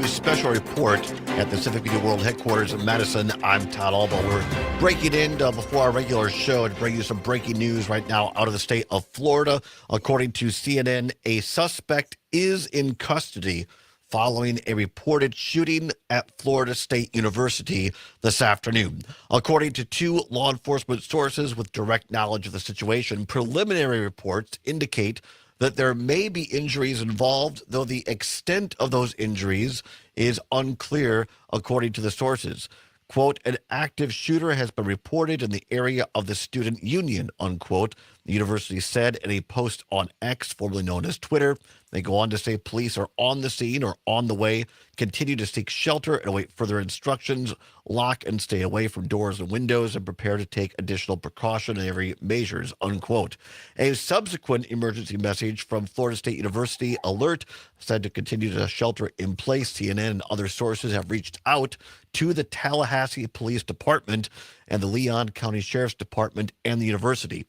special report at the Civic Media World Headquarters in Madison. I'm Todd Allbaugh. We're breaking in before our regular show to bring you some breaking news right now out of the state of Florida. According to CNN, a suspect is in custody following a reported shooting at Florida State University this afternoon. According to two law enforcement sources with direct knowledge of the situation, preliminary reports indicate that there may be injuries involved, though the extent of those injuries is unclear, according to the sources. Quote, an active shooter has been reported in the area of the student union, unquote. The university said in a post on X, formerly known as Twitter. They go on to say police are on the scene or on the way, continue to seek shelter and await further instructions, lock and stay away from doors and windows, and prepare to take additional precautionary measures, unquote. A subsequent emergency message from Florida State University Alert said to continue to shelter in place. CNN and other sources have reached out to the Tallahassee Police Department and the Leon County Sheriff's Department and the university.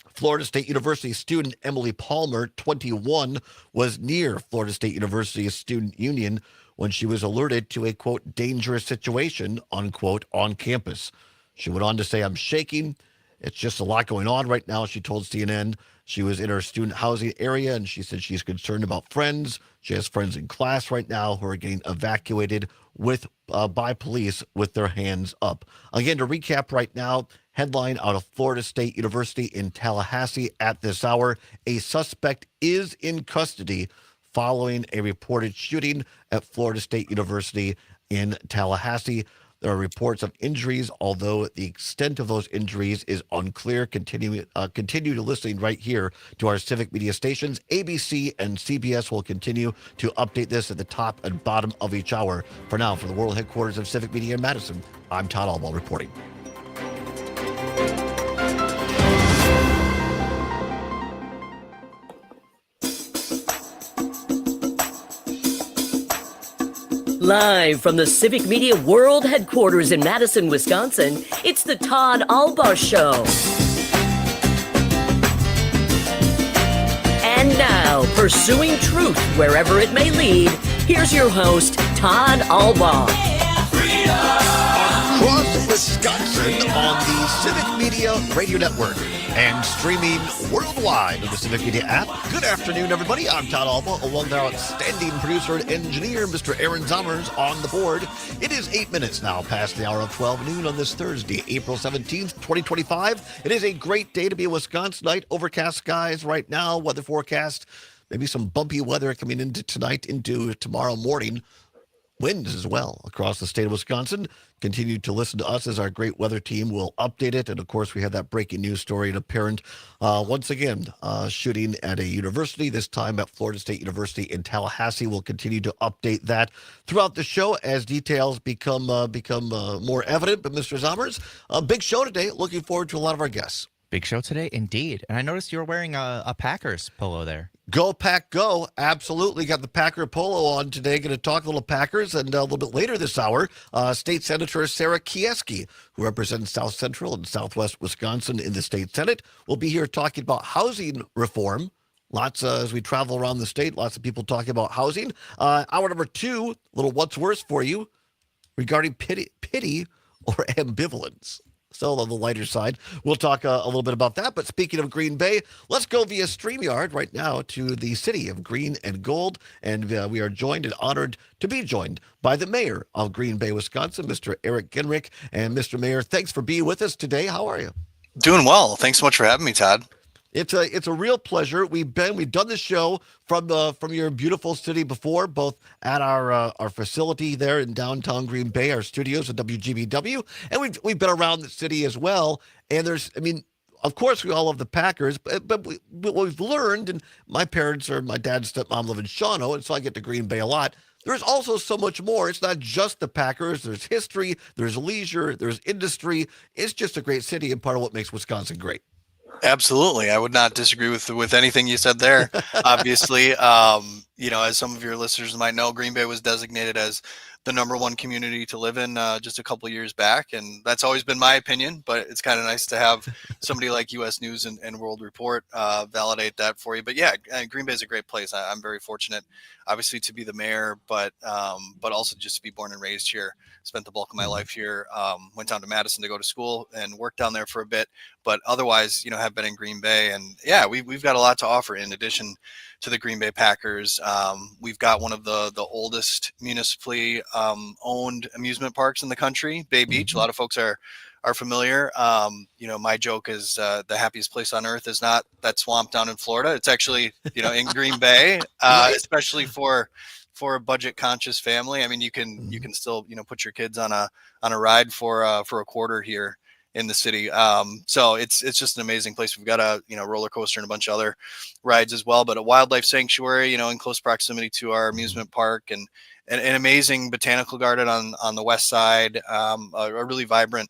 Florida State University student Emily Palmer, 21, was near Florida State University's student union when she was alerted to a, quote, dangerous situation, unquote, on campus. She went on to say, I'm shaking. It's just a lot going on right now, she told CNN. She was in her student housing area, and she said she's concerned about friends. She has friends in class right now who are getting evacuated by police with their hands up. Again, to recap right now, headline out of Florida State University in Tallahassee at this hour, a suspect is in custody following a reported shooting at Florida State University in Tallahassee. There are reports of injuries, although the extent of those injuries is unclear. Continue to listening right here to our civic media stations. ABC and CBS will continue to update this at the top and bottom of each hour. For now, from the world headquarters of Civic Media in Madison, I'm Todd Allbaugh reporting. Live from the Civic Media World Headquarters in Madison, Wisconsin, it's the Todd Allbaugh Show. And now, pursuing truth wherever it may lead, here's your host, Todd Allbaugh. Across Wisconsin on the Civic Media Radio Network and streaming worldwide on the Civic Media app. Good afternoon, everybody. I'm Todd Allbaugh, along with our outstanding producer and engineer, Mr. Aaron Zommers, on the board. It is 8 minutes now past the hour of 12 noon on this Thursday, April 17th, 2025. It is a great day to be a Wisconsinite. Overcast skies right now, weather forecast, maybe some bumpy weather coming into tonight, into tomorrow morning. Winds as well across the state of Wisconsin. Continue to listen to us as our great weather team will update it. And of course, we have that breaking news story. An apparent, once again, shooting at a university, this time at Florida State University in Tallahassee. We'll continue to update that throughout the show as details become more evident. But Mr. Zommers, a big show today. Looking forward to a lot of our guests. Big show today, indeed. And I noticed you were wearing a Packers polo there. Go Pack Go. Absolutely. Got the Packer polo on today. Going to talk a little Packers. And a little bit later this hour, State Senator Sarah Kieski, who represents South Central and Southwest Wisconsin in the state Senate, will be here talking about housing reform. Lots, as we travel around the state, lots of people talking about housing. Hour number 2, a little what's worse for you regarding pity or ambivalence. Still on the lighter side. We'll talk a little bit about that. But speaking of Green Bay, let's go via StreamYard right now to the city of Green and Gold. And we are joined and honored to be joined by the mayor of Green Bay, Wisconsin, Mr. Eric Genrich. And Mr. Mayor, thanks for being with us today. How are you? Doing well. Thanks so much for having me, Todd. It's a real pleasure. We've done the show from your beautiful city before, both at our facility there in downtown Green Bay, our studios at WGBW, and we've been around the city as well. And of course, we all love the Packers, but what we've learned, and my dad's stepmom live in Shawano, and so I get to Green Bay a lot. There's also so much more. It's not just the Packers. There's history, there's leisure, there's industry. It's just a great city and part of what makes Wisconsin great. Absolutely. I would not disagree with anything you said there. Obviously, as some of your listeners might know, Green Bay was designated as the #1 community to live in just a couple years back, and that's always been my opinion. But it's kind of nice to have somebody like U.S. News and World Report validate that for you. But yeah, Green Bay is a great place. I'm very fortunate, obviously, to be the mayor, but also just to be born and raised here. Spent the bulk of my life here. Went down to Madison to go to school and worked down there for a bit, but otherwise, have been in Green Bay, and yeah, we've got a lot to offer in addition to the Green Bay Packers. We've got one of the oldest municipally owned amusement parks in the country, Bay Beach. A lot of folks are familiar. My joke is the happiest place on earth is not that swamp down in Florida. It's actually in Green Bay, Right. especially for a budget conscious family. I mean, you can still put your kids on a ride for a quarter here in the city. So it's just an amazing place. We've got a roller coaster and a bunch of other rides as well, but a wildlife sanctuary, in close proximity to our amusement park, and an amazing botanical garden on the west side. A really vibrant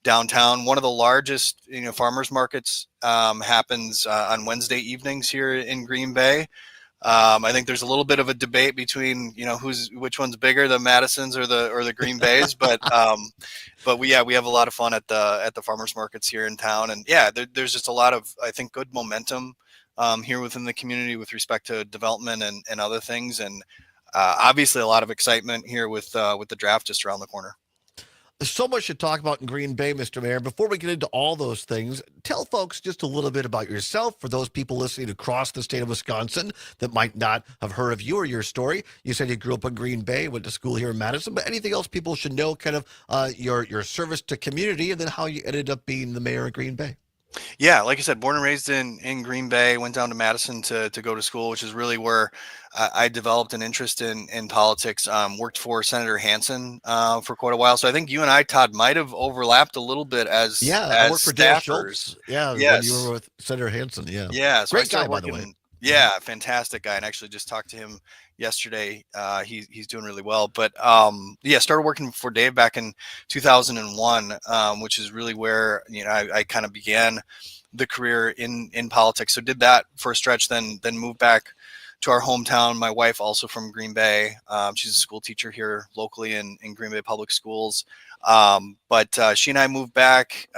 downtown. One of the largest farmers markets happens on Wednesday evenings here in Green Bay. I think there's a little bit of a debate between which one's bigger, the Madisons or the Green Bays, but we have a lot of fun at the farmers markets here in town, and yeah, there's just a lot of, I think, good momentum here within the community with respect to development and other things, and obviously a lot of excitement here with the draft just around the corner. So much to talk about in Green Bay, Mr. Mayor. Before we get into all those things, tell folks just a little bit about yourself for those people listening across the state of Wisconsin that might not have heard of you or your story. You said you grew up in Green Bay, went to school here in Madison, but anything else people should know, kind of your service to community, and then how you ended up being the mayor of Green Bay? Yeah, like I said, born and raised in Green Bay, went down to Madison to go to school, which is really where I developed an interest in politics. Worked for Senator Hansen for quite a while. So I think you and I, Todd, might have overlapped a little bit as Yeah, I worked for Dale staffers. Schultz. Yeah, when you were Yes. with Senator Hansen. Yeah. Yeah. So I Great guy, started by the way. working. Yeah, fantastic guy, and actually just talked to him yesterday. He's doing really well. But yeah, started working for Dave back in 2001, which is really where I kind of began the career in politics. So did that for a stretch, then moved back to our hometown. My wife, also from Green Bay, she's a school teacher here locally in Green Bay Public Schools. But she and I moved back.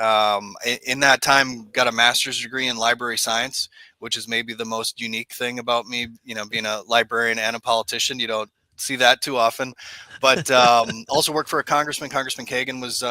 In that time, got a master's degree in library science, which is maybe the most unique thing about me, being a librarian and a politician. You don't see that too often. But also worked for a congressman. Congressman Kagan was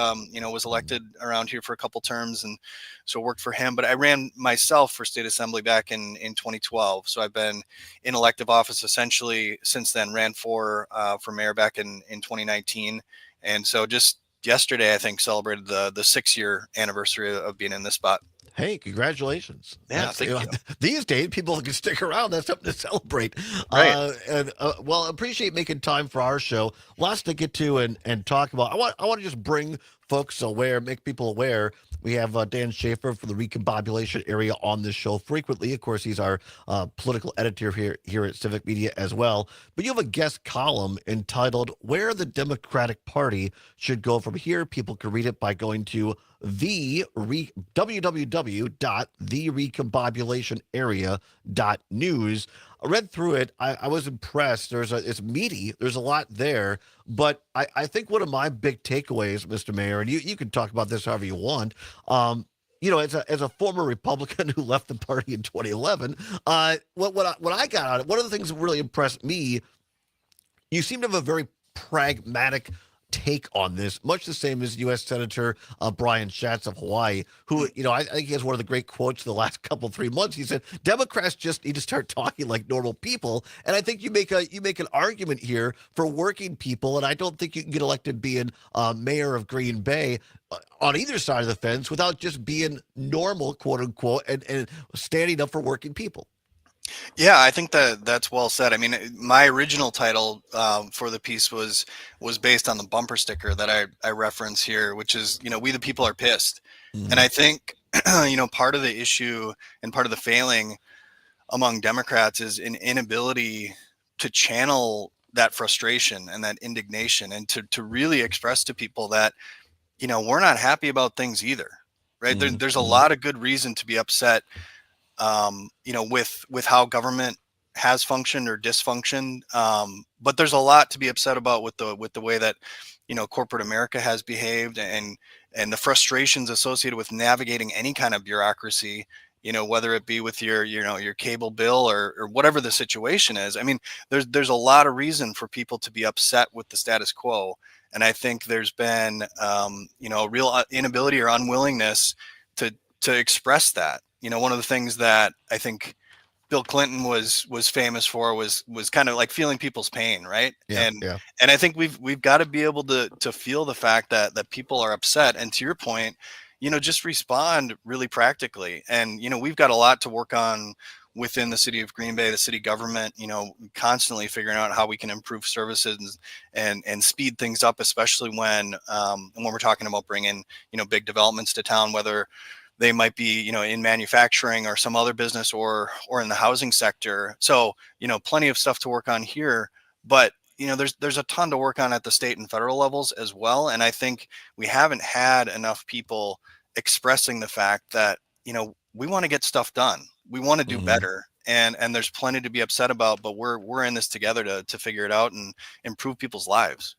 elected around here for a couple terms, and so worked for him. But I ran myself for state assembly back in 2012. So I've been in elective office essentially since then. Ran for mayor back in 2019, and so just yesterday, I think, celebrated the 6-year anniversary of being in this spot. Hey, congratulations. Yeah, thank you. These days, people can stick around. That's something to celebrate. Right. Well, appreciate making time for our show. Lots to get to and talk about. I want to just bring folks aware, make people aware. We have Dan Schaefer for the Recombobulation area on this show frequently. Of course, he's our political editor here at Civic Media as well. But you have a guest column entitled "Where the Democratic Party Should Go From Here." People can read it by going to www.therecombobulationarea.news. I read through it. I was impressed. It's meaty. There's a lot there. But I think one of my big takeaways, Mr. Mayor, and you can talk about this however you want. As a former Republican who left the party in 2011, what I got out of it, one of the things that really impressed me, you seem to have a very pragmatic take on this, much the same as U.S. Senator Brian Schatz of Hawaii, who, I think he has one of the great quotes the last 3 months. He said, Democrats just need to start talking like normal people. And I think you make an argument here for working people, and I don't think you can get elected being mayor of Green Bay on either side of the fence without just being normal, quote unquote, and standing up for working people. Yeah, I think that's well said. I mean, my original title for the piece was based on the bumper sticker that I reference here, which is, we the people are pissed. Mm-hmm. And I think, part of the issue and part of the failing among Democrats is an inability to channel that frustration and that indignation, and to really express to people that, we're not happy about things either, right? Mm-hmm. There's a lot of good reason to be upset with how government has functioned or dysfunctioned. But there's a lot to be upset about with the way that, corporate America has behaved, and the frustrations associated with navigating any kind of bureaucracy, whether it be with your cable bill or whatever the situation is. I mean, there's a lot of reason for people to be upset with the status quo. And I think there's been, a real inability or unwillingness to express that. One of the things that I think Bill Clinton was famous for was kind of like feeling people's pain, right? Yeah, And yeah. and I think we've got to be able to feel the fact that people are upset. And to your point, just respond really practically. And we've got a lot to work on within the city of Green Bay, the city government, constantly figuring out how we can improve services and speed things up, especially when we're talking about bringing big developments to town, whether they might be, in manufacturing or some other business or in the housing sector. So, plenty of stuff to work on here, but there's a ton to work on at the state and federal levels as well. And I think we haven't had enough people expressing the fact that, we want to get stuff done. We want to do better. And there's plenty to be upset about, but we're in this together to figure it out and improve people's lives.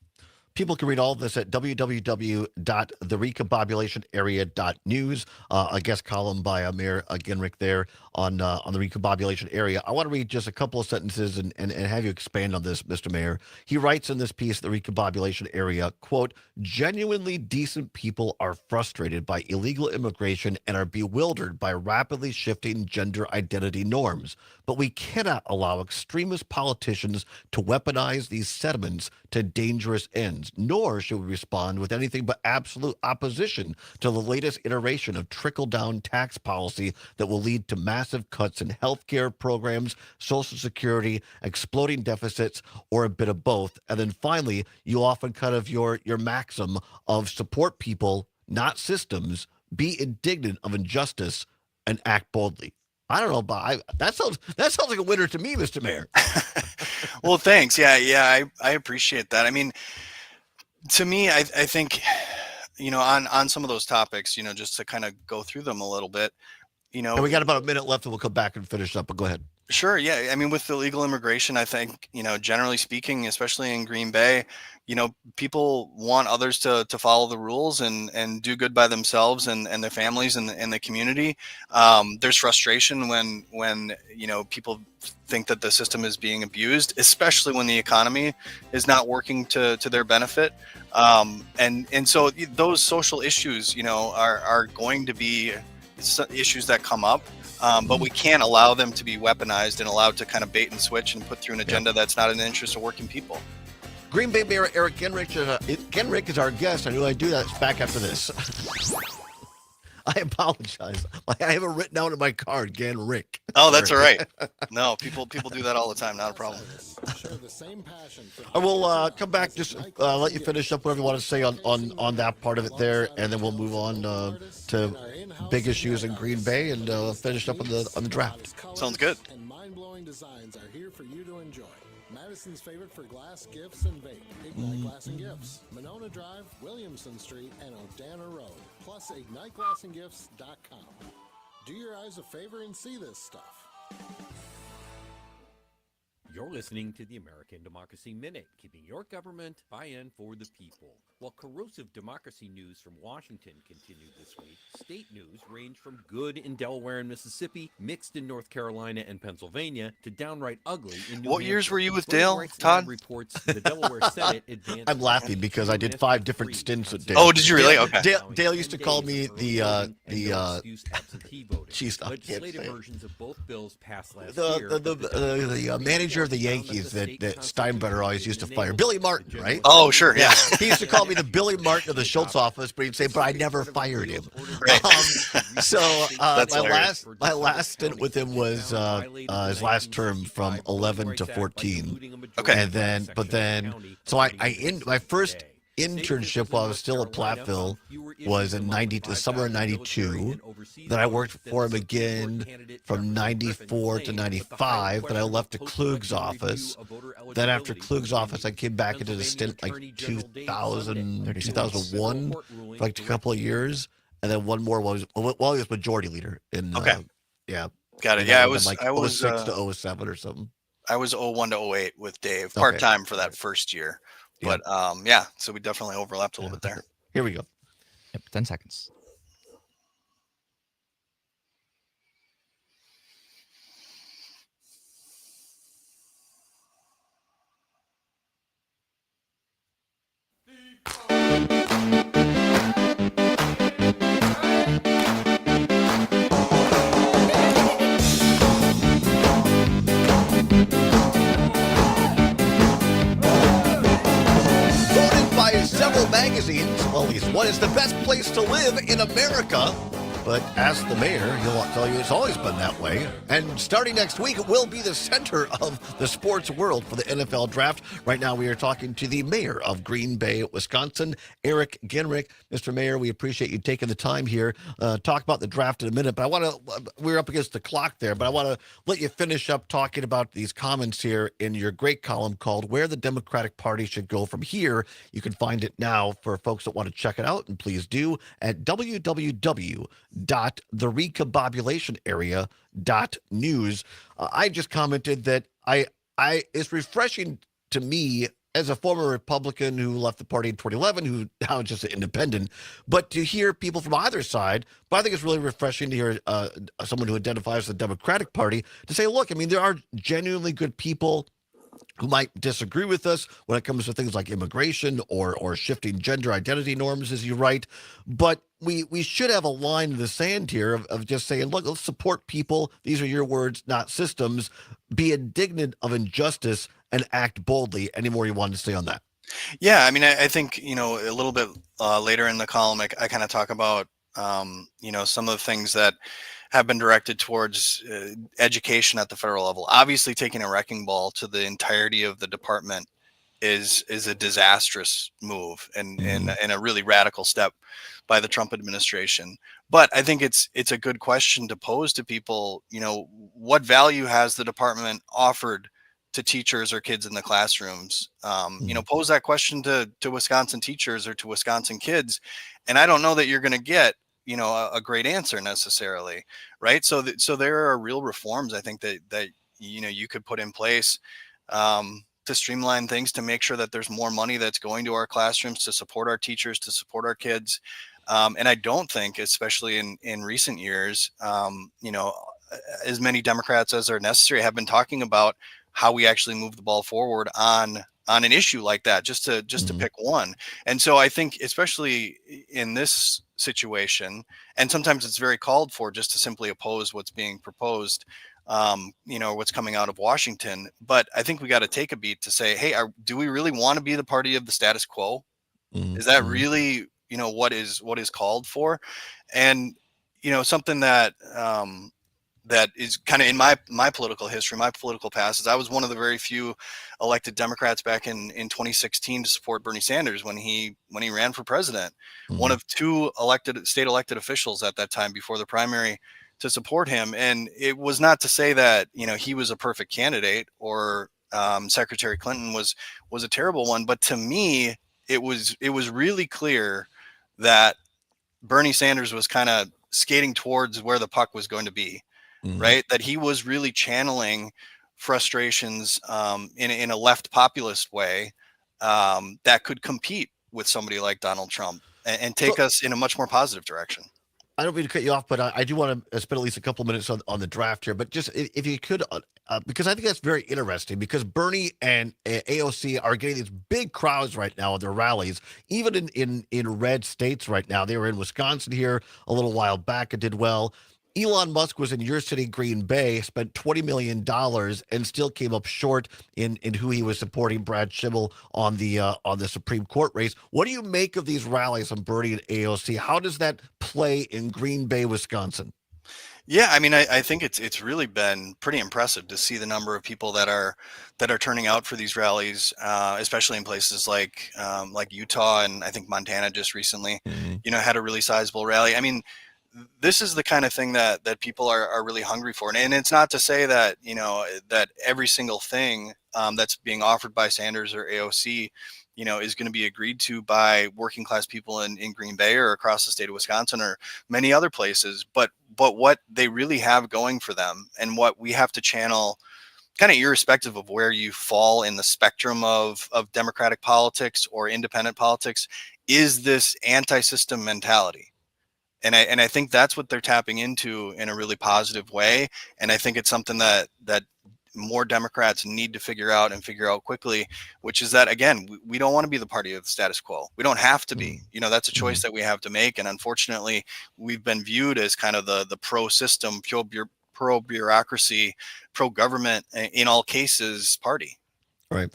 People can read all of this at www.therecombobulationarea.news. A guest column by Mayor Genrich there on the recombobulation area. I want to read just a couple of sentences and have you expand on this, Mr. Mayor. He writes in this piece, the recombobulation area, quote, genuinely decent people are frustrated by illegal immigration and are bewildered by rapidly shifting gender identity norms. But we cannot allow extremist politicians to weaponize these sentiments to dangerous ends, nor should we respond with anything but absolute opposition to the latest iteration of trickle-down tax policy that will lead to massive cuts in healthcare programs, Social Security, exploding deficits, or a bit of both. And then finally, you often kind of your maxim of support people, not systems, be indignant of injustice, and act boldly. I don't know, but that sounds like a winner to me, Mr. Mayor. Well, thanks. Yeah, I appreciate that. I mean, to me, I think, on some of those topics, just to kind of go through them a little bit, And we got about a minute left, and we'll come back and finish up. But go ahead. Sure. Yeah. I mean, with illegal immigration, I think, generally speaking, especially in Green Bay, people want others to follow the rules and do good by themselves and their families and the community. There's frustration when people think that the system is being abused, especially when the economy is not working to their benefit. And so those social issues, are going to be issues that come up. But we can't allow them to be weaponized and allowed to kind of bait and switch and put through an agenda that's not in the interest of working people. Green Bay Mayor Eric Genrich. Genrich is our guest. I knew I'd do that. It's back after this. I apologize. I have it written down in my card, Genrich. Oh, that's all right. No, people do that all the time. Not a problem. I will come back, just let you finish up whatever you want to say on that part of it there, and then we'll move on to big issues in Green Bay and finish up on the draft. Sounds good. And mind-blowing designs are here for you to enjoy. Madison's favorite for glass gifts and vape. Ignite Glass and Gifts. Monona Drive, Williamson Street, and O'Dana Road. Plus IgniteGlassandGifts.com. Do your eyes a favor and see this stuff. You're listening to the American Democracy Minute, keeping your government by and for the people. While corrosive democracy news from Washington continued this week, state news ranged from good in Delaware and Mississippi, mixed in North Carolina and Pennsylvania, to downright ugly in New What Hampshire. years were you with Voting Dale, Rights Todd? Now reports the Delaware Senate advanced. I'm laughing because I did 5 different stints at Dale. Oh, did you really? Okay. Dale used to call me the absentee voting. Jeez, I can't Legislative say it. versions of both bills passed last year. the manager of the Yankees that Steinbrenner always used to fire, Billy Martin, right? Oh, sure. Yeah. He used to call me the Billy Martin of the Schultz office, but he'd say, "But I never fired him." Right. My last stint with him was his last term from 11 to 14. Okay. And then, so my first internship while I was still at Platteville was in the summer of 92. Then I worked for him again from 94 to 95. Then I left to Klug's office. Then after Klug's office, I came back and did a stint like 2001 for like a couple of years. And then one more while he was majority leader in, Okay. yeah. Got it. Yeah, I was like I was 06 to 07 or something. I was 01 to 08 with Dave, Okay. part-time for All that right. first year. Yeah. But yeah, so we definitely overlapped a little bit there. Here we go. Yep, 10 seconds. Voted by several magazines, well, at least one is the best place to live in America. But ask the mayor, he'll tell you it's always been that way. And starting next week, it will be the center of the sports world for the NFL draft. Right now, we are talking to the mayor of Green Bay, Wisconsin, Eric Ginrich. Mr. Mayor, we appreciate you taking the time here. Talk about the draft in a minute, but we're up against the clock there, but I want to let you finish up talking about these comments here in your great column called Where the Democratic Party Should Go From Here. You can find it now for folks that want to check it out, and please do at www.therecombobulationarea.news. I just commented that I it's refreshing to me as a former Republican who left the party in 2011, who now is just an independent, but to hear people from either side. But I think it's really refreshing to hear someone who identifies the Democratic Party to say, look, I mean, there are genuinely good people who might disagree with us when it comes to things like immigration or shifting gender identity norms, as you write. But we should have a line in the sand here of just saying, look, let's support people. These are your words, not systems. Be indignant of injustice and act boldly. Any more you want to say on that? Yeah, I mean, I think, a little bit later in the column, I kind of talk about, some of the things that have been directed towards education at the federal level. Obviously, taking a wrecking ball to the entirety of the department is a disastrous move and a really radical step by the Trump administration. But I think it's a good question to pose to people. What value has the department offered to teachers or kids in the classrooms? Pose that question to Wisconsin teachers or to Wisconsin kids, and I don't know that you're going to get a great answer necessarily, right? So there are real reforms I think that you could put in place to streamline things, to make sure that there's more money that's going to our classrooms to support our teachers, to support our kids. And I don't think, especially in recent years, as many Democrats as are necessary have been talking about how we actually move the ball forward on an issue like that, just to pick one. And so I think, especially in this situation, and sometimes it's very called for just to simply oppose what's being proposed, what's coming out of Washington. But I think we got to take a beat to say, hey, do we really want to be the party of the status quo? Is that really, what is called for? And, something that that is kind of in my political history, my political past, is I was one of the very few elected Democrats back in 2016 to support Bernie Sanders when he ran for president. One of two state elected officials at that time before the primary to support him. And it was not to say that, he was a perfect candidate or Secretary Clinton was a terrible one. But to me, it was really clear that Bernie Sanders was kind of skating towards where the puck was going to be. Right, that he was really channeling frustrations in a left populist way that could compete with somebody like Donald Trump and take us in a much more positive direction. I don't mean to cut you off, but I do want to spend at least a couple minutes on the draft here. But just if you could, because I think that's very interesting, because Bernie and AOC are getting these big crowds right now at their rallies, even in red states right now. They were in Wisconsin here a little while back and did well. Elon Musk was in your city, Green Bay, spent $20 million and still came up short in who he was supporting, Brad Schimmel, on the Supreme Court race. What do you make of these rallies from Bernie and AOC? How does that play in Green Bay, Wisconsin? Yeah, I mean, I think it's really been pretty impressive to see the number of people that are turning out for these rallies, especially in places like Utah, and I think Montana just recently, had a really sizable rally. I mean, this is the kind of thing that people are really hungry for. And it's not to say that, that every single thing that's being offered by Sanders or AOC, is going to be agreed to by working class people in Green Bay or across the state of Wisconsin or many other places. But what they really have going for them, and what we have to channel kind of irrespective of where you fall in the spectrum of Democratic politics or independent politics, is this anti-system mentality. And I think that's what they're tapping into in a really positive way. And I think it's something that more Democrats need to figure out quickly, which is that, again, we don't want to be the party of the status quo. We don't have to be. That's a choice that we have to make. And unfortunately, we've been viewed as kind of the pro-system, pro-bureaucracy, pro-government, in all cases, party. Right.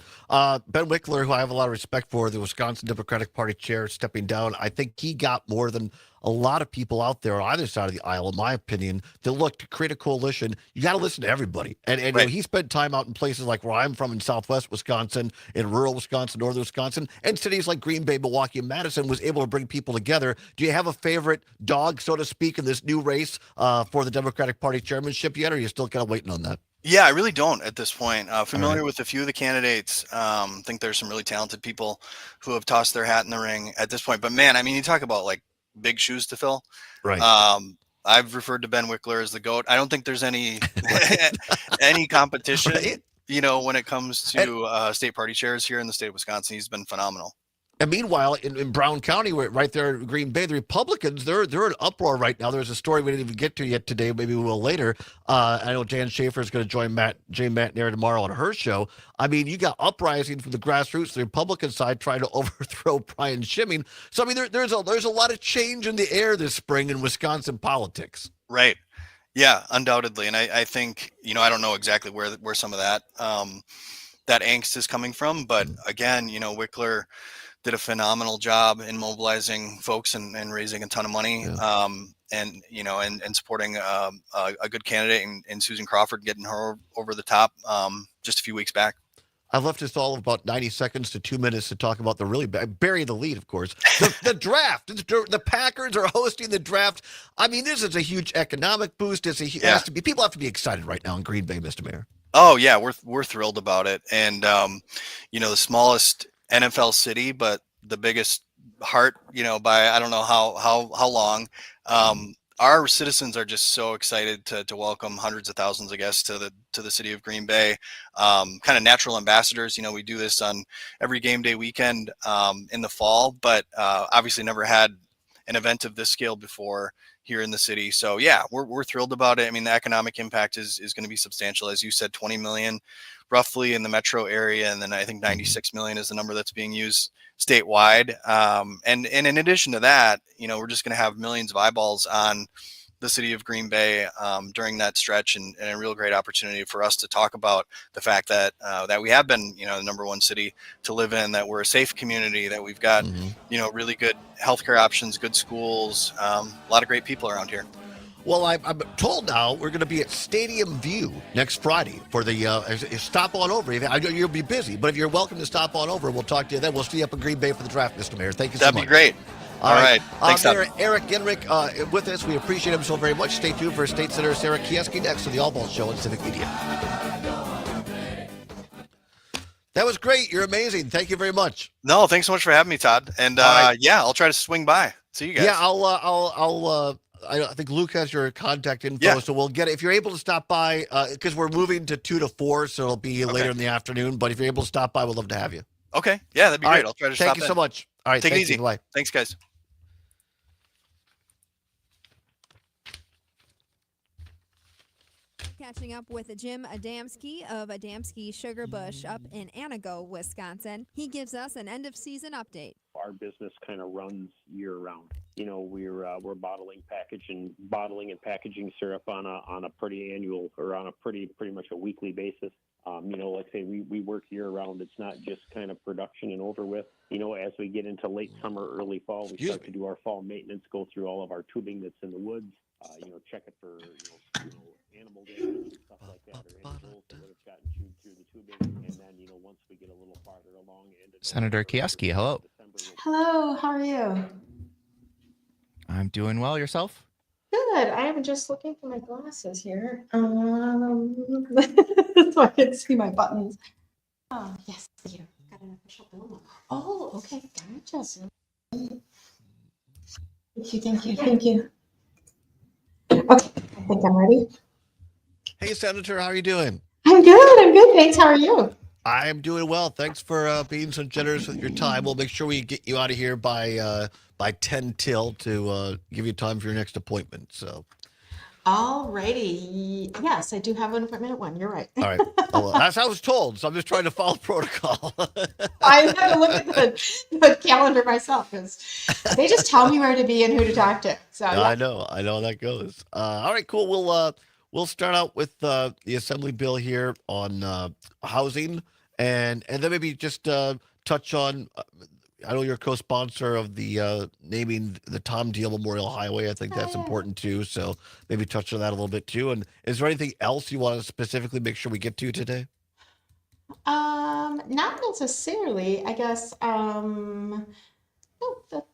Ben Wickler, who I have a lot of respect for, the Wisconsin Democratic Party chair, stepping down. I think he got more than a lot of people out there on either side of the aisle, in my opinion, that look to create a coalition. You got to listen to everybody. And Right. he spent time out in places like where I'm from in Southwest Wisconsin, in rural Wisconsin, northern Wisconsin, and cities like Green Bay, Milwaukee, and Madison, was able to bring people together. Do you have a favorite dog, so to speak, in this new race for the Democratic Party chairmanship yet, or are you still kind of waiting on that? Yeah, I really don't at this point. Familiar right. with a few of the candidates. Think there's some really talented people who have tossed their hat in the ring at this point. But man, I mean, you talk about like big shoes to fill. Right. I've referred to Ben Wickler as the GOAT. I don't think there's any any competition, Right. when it comes to state party chairs here in the state of Wisconsin. He's been phenomenal. And meanwhile, in Brown County, right there in Green Bay, the Republicans, they're in uproar right now. There's a story we didn't even get to yet today. Maybe we will later. I know Jan Schaefer is going to join Jane McNair tomorrow on her show. I mean, you got uprising from the grassroots, the Republican side, trying to overthrow Brian Schimming. So, I mean, there's a lot of change in the air this spring in Wisconsin politics. Right. Yeah, undoubtedly. And I think, I don't know exactly where some of that that angst is coming from. But again, Wickler did a phenomenal job in mobilizing folks and raising a ton of money, and supporting a good candidate in Susan Crawford, getting her over the top just a few weeks back. I've left us all about 90 seconds to 2 minutes to talk about the really bury the lead, of course. The draft. The Packers are hosting the draft. I mean, this is a huge economic boost. People have to be excited right now in Green Bay, Mr. Mayor. Oh yeah, we're thrilled about it. And the smallest NFL city, but the biggest heart, by I don't know how long. Our citizens are just so excited to welcome hundreds of thousands of guests to the city of Green Bay. Kind of natural ambassadors. We do this on every game day weekend in the fall, but obviously never had an event of this scale before here in the city. So yeah, we're thrilled about it. I mean, the economic impact is going to be substantial. As you said, 20 million roughly in the metro area. And then I think 96 million is the number that's being used statewide. And in addition to that, we're just going to have millions of eyeballs on the city of Green Bay during that stretch, and a real great opportunity for us to talk about the fact that we have been, the number one city to live in, that we're a safe community, that we've got, really good healthcare options, good schools, a lot of great people around here. Well, I'm told now we're going to be at Stadium View next Friday for the stop on over. I know you'll be busy, but if you're welcome to stop on over, we'll talk to you then. We'll see you up in Green Bay for the draft, Mr. Mayor. Thank you so much. That'd be great. All right. Thanks, Mayor Eric Genrich with us. We appreciate him so very much. Stay tuned for State Senator Sarah Kieski next on the Allbaugh Show on Civic Media. That was great. You're amazing. Thank you very much. No, thanks so much for having me, Todd. And right. I'll try to swing by. See you guys. Yeah, I think Luke has your contact info, so we'll get it. If you're able to stop by, because we're moving to 2 to 4, so it'll be later in the afternoon. But if you're able to stop by, we'd love to have you. Okay. Yeah, that'd be great. I'll try to stop Thank you so much. All right. Take it easy. Bye. Thanks, guys. Catching up with Jim Adamski of Adamski Sugar Bush up in Anago, Wisconsin. He gives us an end-of-season update. Our business kind of runs year-round. We're bottling and packaging syrup on a pretty much a weekly basis. Like I say, we work year-round. It's not just kind of production and over with. As we get into late summer, early fall, we start to do our fall maintenance, go through all of our tubing that's in the woods, check it for animal damage and stuff like that, or animals that would have gotten chewed through the tubing. And then, once we get a little farther along, Senator Kieski, hello. Hello, how are you? I'm doing well. Yourself? Good. I am just looking for my glasses here. So I can see my buttons. Oh, yes, thank you. Got an official bill. Oh, okay. Gotcha. Thank you. Okay, I think I'm ready. Hey, Senator, how are you doing? I'm good. I'm good. Thanks. How are you? I'm doing well. Thanks for being so generous with your time. We'll make sure we get you out of here by 10 till to give you time for your next appointment. So, Alrighty. Yes, I do have an appointment at 1. You're right. all right. Well, that's how I was told. So I'm just trying to follow protocol. I have to look at the calendar myself because they just tell me where to be and who to talk to. So yeah. I know how that goes. All right, cool. We'll start out with the assembly bill here on housing, and then maybe just touch on. I know you're co-sponsor of the naming the Tom Deal Memorial Highway. I think that's important too. So maybe touch on that a little bit too. And is there anything else you want to specifically make sure we get to today? Not necessarily. I guess. No, that's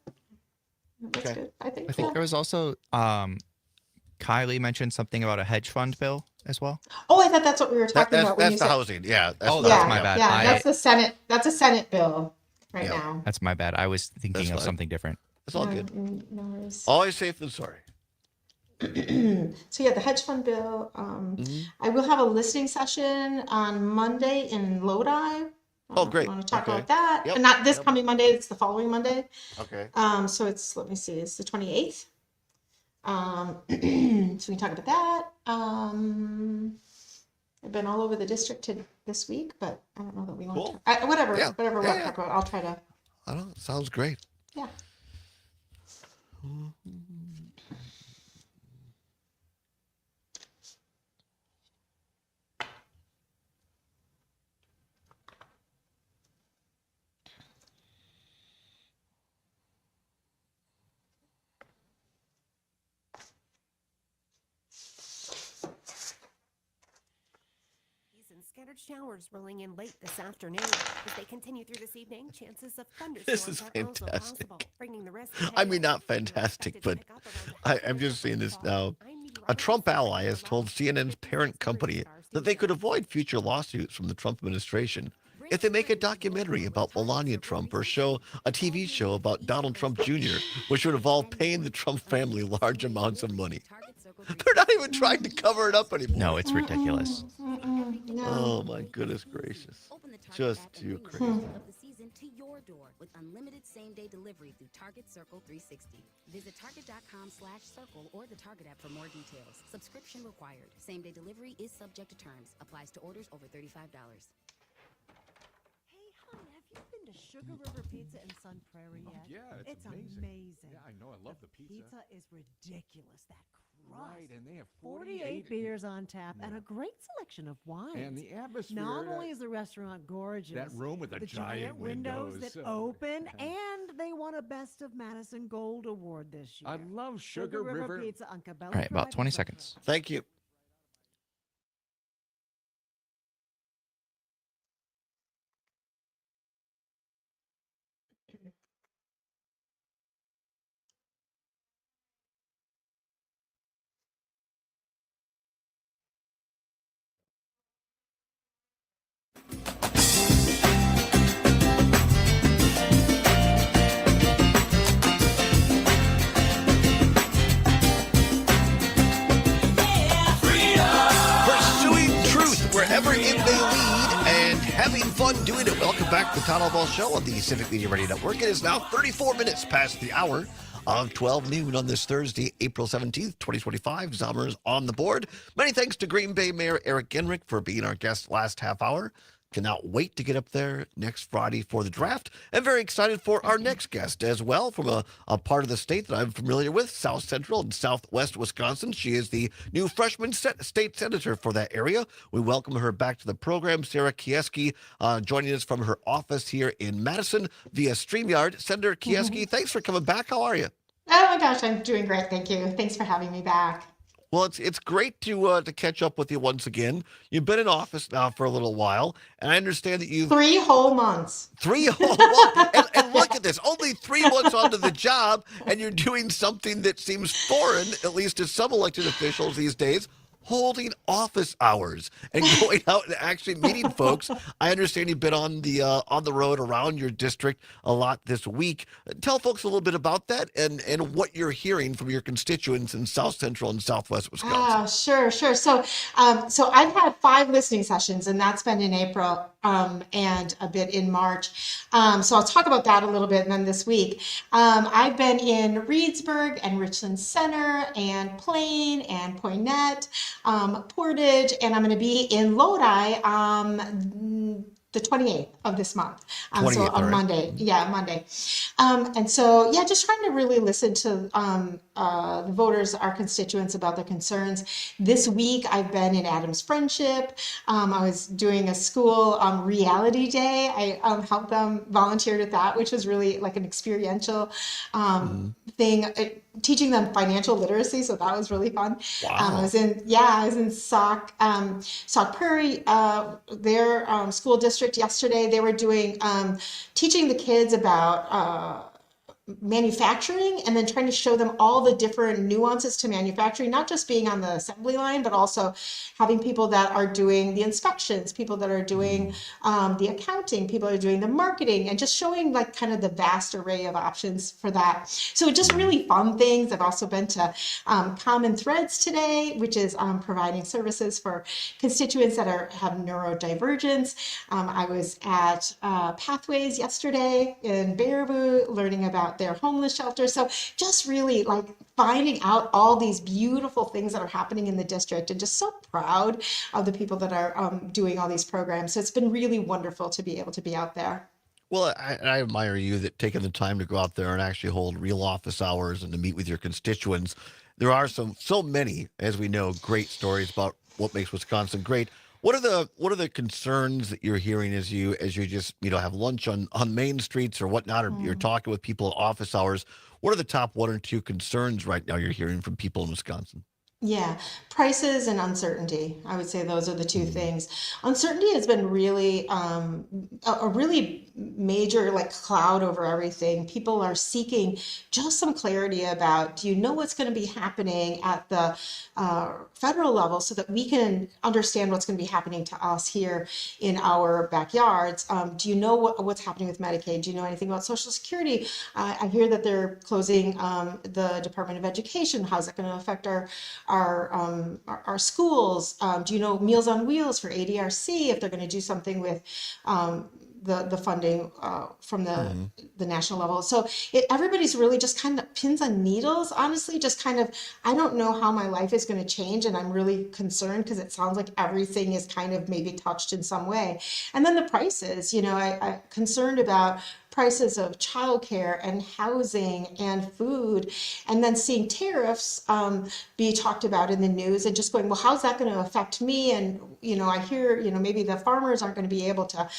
Okay. good. I think. I think there was also Kylie mentioned something about a hedge fund bill as well. Oh, I thought that's what we were talking about when That's you the said. housing. Yeah. Oh, the that's housing. my bad. Yeah, that's the Senate. That's a Senate bill right Yeah. now. That's my bad. I was thinking That's of fine. something different. It's all No, good. No worries. Always safe than sorry. So yeah, the hedge fund bill. Mhm. I will have a listening session on Monday in Lodi. Oh, great. Want to talk Okay. about that? Yep. And not this Yep. coming Monday. It's the following Monday. Okay. So it's let me see. It's the 28th. So we can talk about that. I've been all over the district this week, but I don't know that we want Cool. to. Whatever Yeah. we want Yeah, to yeah. talk about. I'll try to. I don't know. Sounds great. Yeah. And scattered showers rolling in late this afternoon. As they continue through this evening, chances of thunderstorms is are also fantastic. possible, bringing the risk I mean, not fantastic, but I'm just seeing this now. A Trump ally has told CNN's parent company that they could avoid future lawsuits from the Trump administration if they make a documentary about Melania Trump or show a TV show about Donald Trump Jr., which would involve paying the Trump family large amounts of money. They're not even trying to cover it up anymore. No, it's ridiculous. No. Oh, my goodness gracious. Just too crazy. Of the season to your door with unlimited same-day delivery through Target Circle 360. Visit target.com/circle or the Target app for more details. Subscription required. Same-day delivery is subject to terms. Applies to orders over $35. Hey, honey, have you been to Sugar River Pizza in Sun Prairie yet? Yeah, it's amazing. Yeah, I know. I love the pizza. Pizza is ridiculous. That crust. Right, and they have 48 beers on tap and a great selection of wines. And the atmosphere. Not only is the restaurant gorgeous, that room with the giant windows that so- open, and they won a Best of Madison Gold Award this year. I love Sugar River. Pizza on Cabela All right, about Drive 20 in Central. seconds. Thank you. Pursuing truth wherever it may lead and having fun doing it. Welcome back to the Todd Allbaugh Show on the Civic Media Radio Network. It is now 34 minutes past the hour of 12 noon on this Thursday, April 17th, 2025. Zommers on the board. Many thanks to Green Bay Mayor Eric Genrich for being our guest last half hour. Cannot wait to get up there next Friday for the draft. And very excited for our next guest as well from a part of the state that I'm familiar with, South Central and Southwest Wisconsin. She is the new freshman state senator for that area. We welcome her back to the program. Sarah Kieski joining us from her office here in Madison via StreamYard. Senator Kieski, thanks for coming back. How are you? Oh my gosh, I'm doing great. Thank you. Thanks for having me back. Well, it's great to catch up with you once again. You've been in office now for a little while, and I understand that you've 3 whole months. 3 whole months. And look at this, only 3 months onto the job, and you're doing something that seems foreign, at least to some elected officials these days, holding office hours and going out and actually meeting folks. I understand you've been on the road around your district a lot this week. Tell folks a little bit about that and what you're hearing from your constituents in South Central and Southwest Wisconsin. Sure. So I've had 5 listening sessions, and that's been in April, and a bit in March. So I'll talk about that a little bit, and then this week, I've been in Reedsburg and Richland Center and Plain and Poynette, Portage, and I'm going to be in Lodi the 28th of this month. So 28th, on right. Monday. Yeah, Monday. And so, yeah, just trying to really listen to the voters, our constituents, about their concerns. This week, I've been in Adams Friendship. I was doing a school reality day. I helped them, volunteered at that, which was really like an experiential thing, teaching them financial literacy. So that was really fun. Wow. I was in Sauk Prairie, their school district yesterday. They were doing, teaching the kids about manufacturing, and then trying to show them all the different nuances to manufacturing, not just being on the assembly line, but also having people that are doing the inspections, people that are doing the accounting, people that are doing the marketing, and just showing like kind of the vast array of options for that. So just really fun things. I've also been to Common Threads today, which is providing services for constituents that have neurodivergence. I was at Pathways yesterday in Baraboo, learning about their homeless shelter. So just really like finding out all these beautiful things that are happening in the district, and just so proud of the people that are doing all these programs. So it's been really wonderful to be able to be out there. Well, I admire you that taking the time to go out there and actually hold real office hours and to meet with your constituents. There are so many, as we know, great stories about what makes Wisconsin great. What are the concerns that you're hearing as you just have lunch on main streets or whatnot, or you're talking with people at office hours? What are the top 1 or 2 concerns right now you're hearing from people in Wisconsin? Yeah, prices and uncertainty. I would say those are the 2 things. Uncertainty has been really a really major like cloud over everything. People are seeking just some clarity about, do you know what's going to be happening at the federal level, so that we can understand what's going to be happening to us here in our backyards? Do you know what's happening with Medicaid? Do you know anything about Social Security? I hear that they're closing the Department of Education. How's that going to affect our schools? Do you know Meals on Wheels for ADRC, if they're going to do something with the funding from the national level? So everybody's really just kind of pins on needles, honestly, just kind of, I don't know how my life is going to change, and I'm really concerned because it sounds like everything is kind of maybe touched in some way. And then the prices, I'm concerned about prices of childcare and housing and food, and then seeing tariffs be talked about in the news, and just going, well, how's that going to affect me? And I hear maybe the farmers aren't going to be able to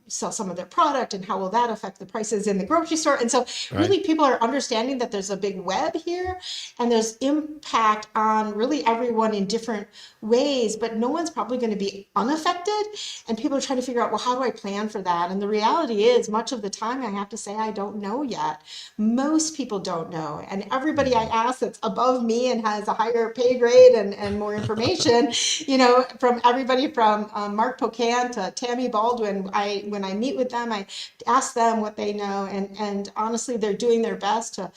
sell some of their product, and how will that affect the prices in the grocery store? And so really people are understanding that there's a big web here, and there's impact on really everyone in different ways, but no one's probably going to be unaffected. And people are trying to figure out, well, how do I plan for that? And the reality is, much of the time, I have to say, I don't know yet. Most people don't know. And everybody I ask that's above me and has a higher pay grade and more information, from everybody from Mark Pocan to Tammy Baldwin, when I meet with them, I ask them what they know, and honestly, they're doing their best to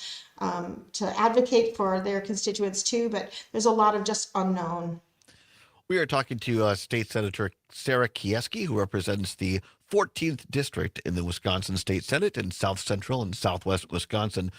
advocate for their constituents too, but there's a lot of just unknown. We are talking to State Senator Sarah Kieski, who represents the 14th District in the Wisconsin State Senate in South Central and Southwest Wisconsin.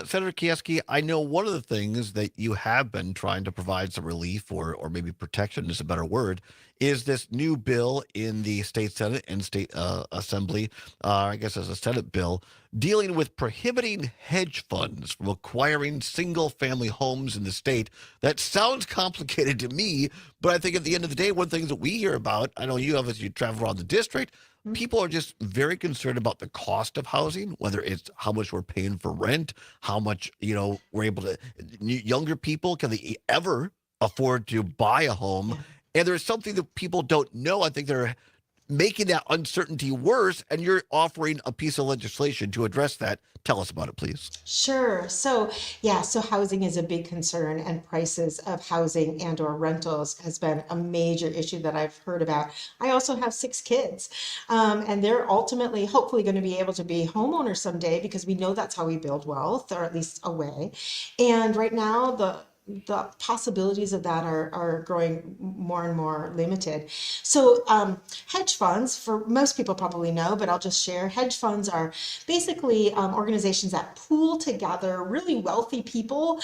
Senator Kieski, I know one of the things that you have been trying to provide some relief, or maybe protection is a better word, is this new bill in the State Senate and State Assembly, I guess as a Senate bill, dealing with prohibiting hedge funds from acquiring single-family homes in the state. That sounds complicated to me, but I think at the end of the day, one of the things that we hear about, I know you have as you travel around the district, people are just very concerned about the cost of housing, whether it's how much we're paying for rent, how much, we're able to, younger people, can they ever afford to buy a home? And there's something that people don't know. I think they're making that uncertainty worse, and you're offering a piece of legislation to address that. Tell us about it, please. Sure. So, yeah, so housing is a big concern, and prices of housing and or rentals has been a major issue that I've heard about. I also have 6 kids, and they're ultimately, hopefully, going to be able to be homeowners someday because we know that's how we build wealth, or at least a way. And right now, the possibilities of that are growing more and more limited. So hedge funds, for most people probably know, but I'll just share, hedge funds are basically organizations that pool together really wealthy people.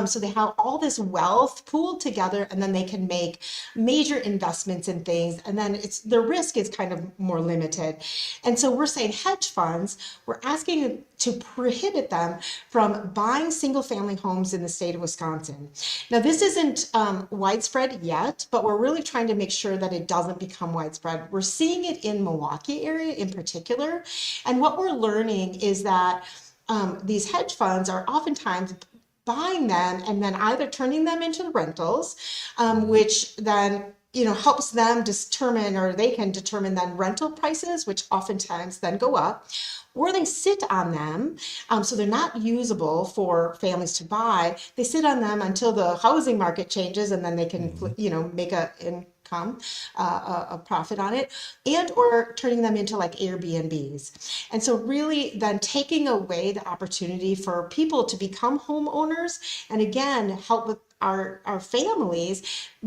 So they have all this wealth pooled together, and then they can make major investments in things. And then their risk is kind of more limited. And so we're saying hedge funds, we're asking to prohibit them from buying single family homes in the state of Wisconsin. Now, this isn't widespread yet, but we're really trying to make sure that it doesn't become widespread. We're seeing it in Milwaukee area in particular. And what we're learning is that these hedge funds are oftentimes buying them and then either turning them into rentals, which then helps them determine, or they can determine then rental prices, which oftentimes then go up, or they sit on them. So they're not usable for families to buy. They sit on them until the housing market changes, and then they can, make a income, a profit on it, and or turning them into like Airbnbs. And so really then taking away the opportunity for people to become homeowners, and again, help with our families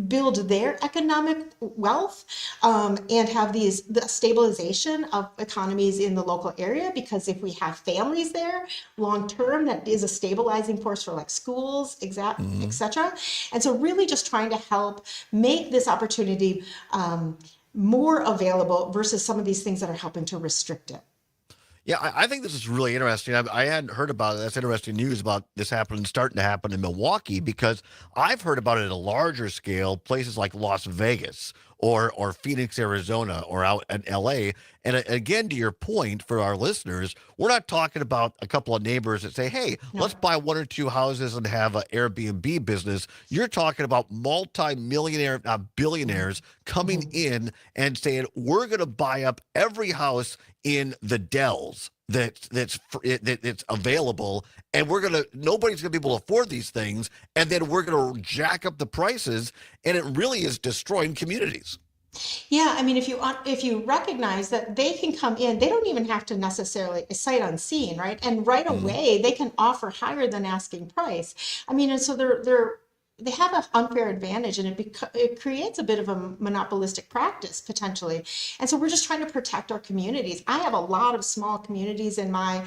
build their economic wealth, and have the stabilization of economies in the local area. Because if we have families there long term, that is a stabilizing force for like schools, etc. And so really just trying to help make this opportunity more available versus some of these things that are helping to restrict it. Yeah, I think this is really interesting. I hadn't heard about it. That's interesting news about this starting to happen in Milwaukee, because I've heard about it at a larger scale, places like Las Vegas or Phoenix, Arizona, or out in LA. And again, to your point for our listeners, we're not talking about a couple of neighbors that say, hey, let's buy 1 or 2 houses and have an Airbnb business. You're talking about multi-millionaire, billionaires coming in and saying, we're going to buy up every house in the Dells that's available, and nobody's gonna be able to afford these things, and then we're gonna jack up the prices, and it really is destroying communities. Yeah, I mean, if you recognize that they can come in, they don't even have to necessarily sight unseen, right? And right away they can offer higher than asking price. I mean, and so they have an unfair advantage, and it creates a bit of a monopolistic practice potentially. And so we're just trying to protect our communities. I have a lot of small communities in my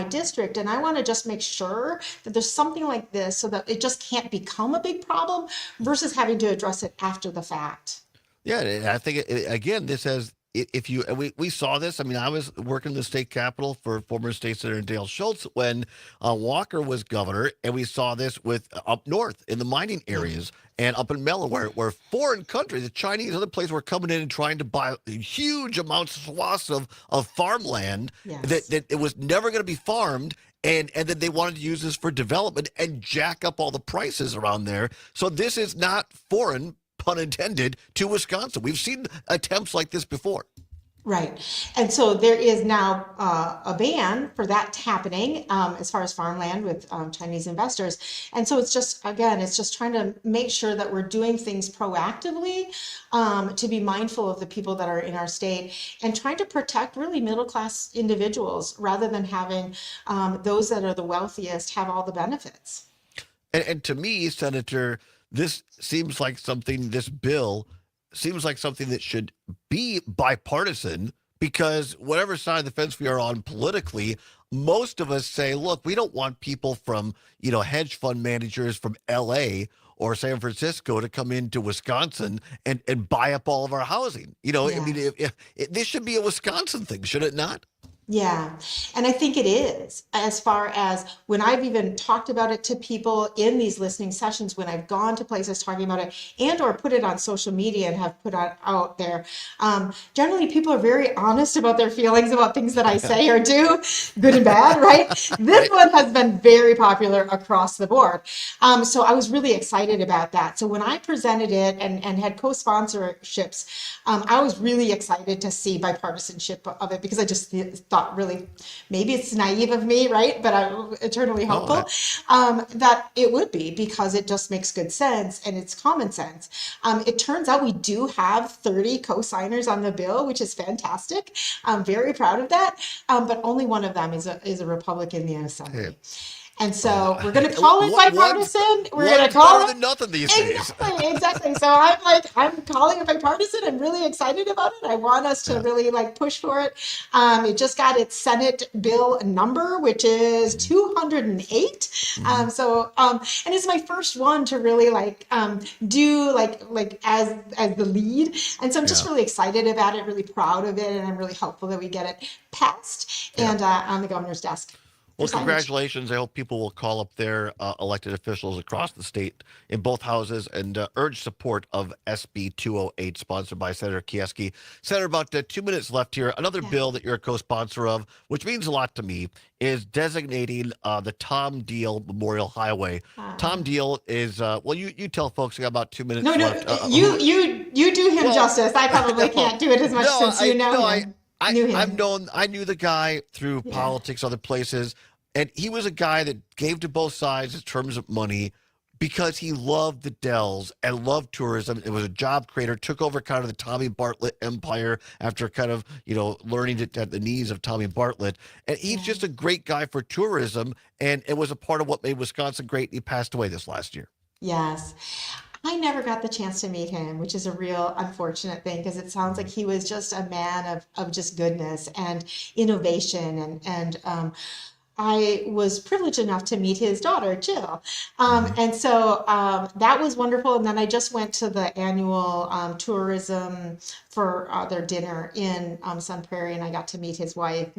district, and I want to just make sure that there's something like this so that it just can't become a big problem versus having to address it after the fact. Yeah, and I think again, this has. If you we saw this. I mean, I was working in the state capitol for former state senator Dale Schultz when Walker was governor, and we saw this with up north in the mining areas and up in Delaware, where foreign countries, the Chinese, other places, were coming in and trying to buy huge amounts, swaths of farmland that it was never going to be farmed. And then they wanted to use this for development and jack up all the prices around there. So this is not foreign, pun intended, to Wisconsin. We've seen attempts like this before. Right. And so there is now a ban for that happening as far as farmland with Chinese investors. And so it's just trying to make sure that we're doing things proactively to be mindful of the people that are in our state and trying to protect really middle class individuals rather than having those that are the wealthiest have all the benefits. And to me, Senator, this bill seems like something that should be bipartisan, because whatever side of the fence we are on politically, most of us say, look, we don't want people from, hedge fund managers from LA or San Francisco to come into Wisconsin and buy up all of our housing. I mean, if this should be a Wisconsin thing, should it not? Yeah, and I think it is, as far as when I've even talked about it to people in these listening sessions, when I've gone to places talking about it and or put it on social media and have put it out there. Generally, people are very honest about their feelings about things that I say or do, good and bad, right? This one has been very popular across the board. So I was really excited about that. So when I presented it and had co-sponsorships, I was really excited to see bipartisanship of it because I just thought really, maybe it's naive of me, right? But I'm eternally hopeful that it would be, because it just makes good sense and it's common sense. It turns out we do have 30 co-signers on the bill, which is fantastic. I'm very proud of that. But only one of them is a Republican in the Assembly. And so we're going to call it bipartisan. We're going to call it better than nothing these days. Exactly. So I'm calling it bipartisan. I'm really excited about it. I want us to really push for it. It just got its Senate bill number, which is 208. And it's my first one to really do as the lead. And so I'm just really excited about it, really proud of it, and I'm really hopeful that we get it passed and on the governor's desk. Well, congratulations. I hope people will call up their elected officials across the state in both houses and urge support of SB 208, sponsored by Senator Kieski. Senator, about 2 minutes left here. Another bill that you're a co-sponsor of, which means a lot to me, is designating the Tom Deal Memorial Highway. Tom Deal is, you tell folks, I got about 2 minutes left. You do him justice. I probably can't do it as much since you know him. I knew the guy through politics, other places, and he was a guy that gave to both sides in terms of money because he loved the Dells and loved tourism. It was a job creator, took over kind of the Tommy Bartlett empire after kind of, learning it at the knees of Tommy Bartlett. And he's just a great guy for tourism, and it was a part of what made Wisconsin great. He passed away this last year. Yes. I never got the chance to meet him, which is a real unfortunate thing, because it sounds like he was just a man of just goodness and innovation. And I was privileged enough to meet his daughter, Jill. And so that was wonderful. And then I just went to the annual tourism for their dinner in Sun Prairie, and I got to meet his wife.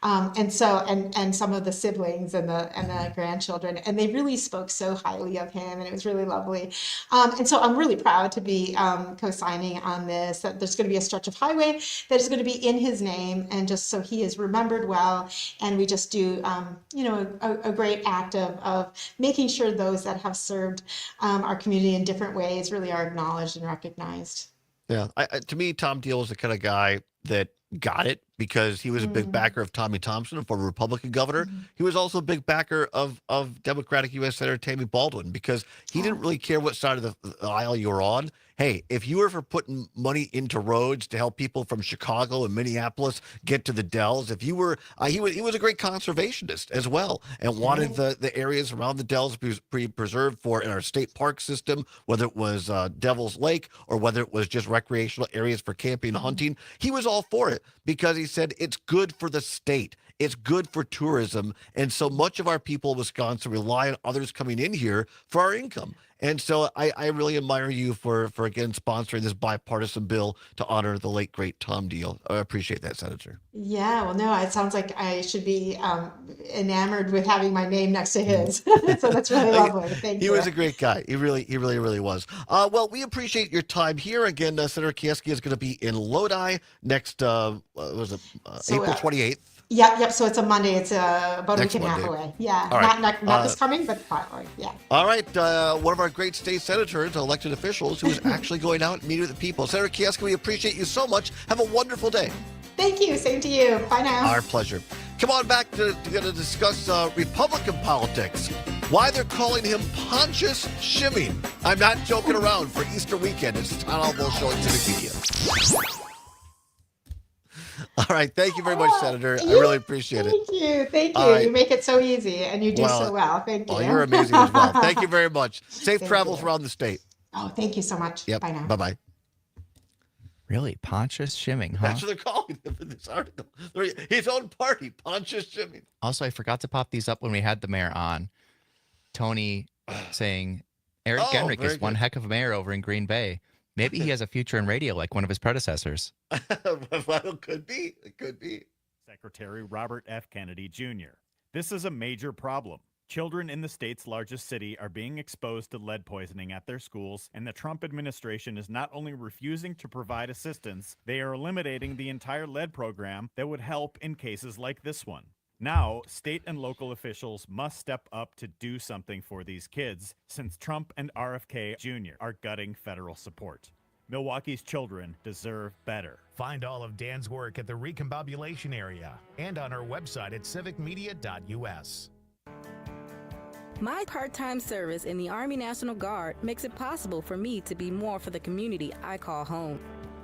And some of the siblings and the grandchildren, and they really spoke so highly of him, and it was really lovely. And so I'm really proud to be co-signing on this, that there's going to be a stretch of highway that is going to be in his name, and just so he is remembered well. And we just do, a great act of making sure those that have served our community in different ways really are acknowledged and recognized. Yeah, to me, Tom Deal was the kind of guy that got it because he was a big backer of Tommy Thompson, a former Republican governor. He was also a big backer of Democratic U.S. Senator Tammy Baldwin because he didn't really care what side of the aisle you were on. Hey, if you were for putting money into roads to help people from Chicago and Minneapolis get to the Dells, if you were, he was a great conservationist as well, and wanted the areas around the Dells to be preserved for in our state park system, whether it was Devil's Lake or whether it was just recreational areas for camping and hunting. He was all for it because he said it's good for the state. It's good for tourism. And so much of our people in Wisconsin rely on others coming in here for our income. And so I really admire you for again, sponsoring this bipartisan bill to honor the late, great Tom Deal. I appreciate that, Senator. Yeah, well, no, it sounds like I should be enamored with having my name next to his. So that's really lovely. Thank you. He was a great guy. He really was. Well, we appreciate your time here. Again, Senator Kieski is going to be in Lodi next, April 28th. Yep. So it's a Monday. It's about a week and a half away. Yeah. Right. Not this coming, but following. Yeah. All right. One of our great state senators, elected officials, who is actually going out and meeting with the people. Senator Kieski, we appreciate you so much. Have a wonderful day. Thank you. Same to you. Bye now. Our pleasure. Come on back to discuss Republican politics. Why they're calling him Pontius Shimming. I'm not joking around for Easter weekend. It's Todd Allbaugh showing Civic Media. All right. Thank you very much, Senator. I really appreciate it. Thank you. You make it so easy, and you do so well. Thank you. Well, you're amazing as well. Thank you very much. Safe travels around the state. Oh, thank you so much. Yep. Bye now. Bye-bye. Really? Pontius Shimming, huh? That's what they're calling him in this article. His own party, Pontius Shimming. Also, I forgot to pop these up when we had the mayor on. Tony saying, Eric Genrich is one heck of a mayor over in Green Bay. Maybe he has a future in radio like one of his predecessors. Well, it could be. It could be. Secretary Robert F. Kennedy Jr. This is a major problem. Children in the state's largest city are being exposed to lead poisoning at their schools, and the Trump administration is not only refusing to provide assistance, they are eliminating the entire lead program that would help in cases like this one. Now, state and local officials must step up to do something for these kids, since Trump and RFK Jr. are gutting federal support. Milwaukee's children deserve better. Find all of Dan's work at the Recombobulation area and on our website at civicmedia.us. My part-time service in the Army National Guard makes it possible for me to be more for the community I call home.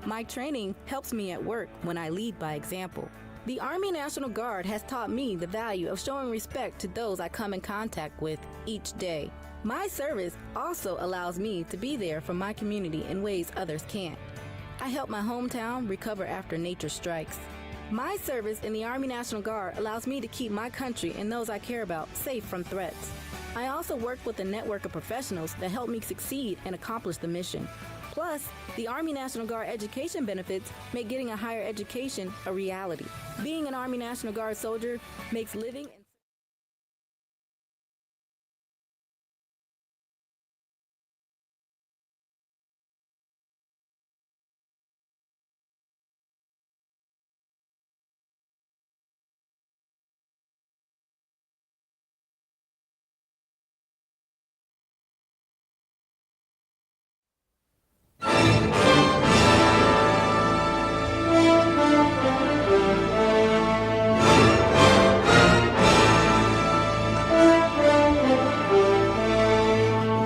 My training helps me at work when I lead by example. The Army National Guard has taught me the value of showing respect to those I come in contact with each day. My service also allows me to be there for my community in ways others can't. I help my hometown recover after nature strikes. My service in the Army National Guard allows me to keep my country and those I care about safe from threats. I also work with a network of professionals that help me succeed and accomplish the mission. Plus, the Army National Guard education benefits make getting a higher education a reality. Being an Army National Guard soldier makes living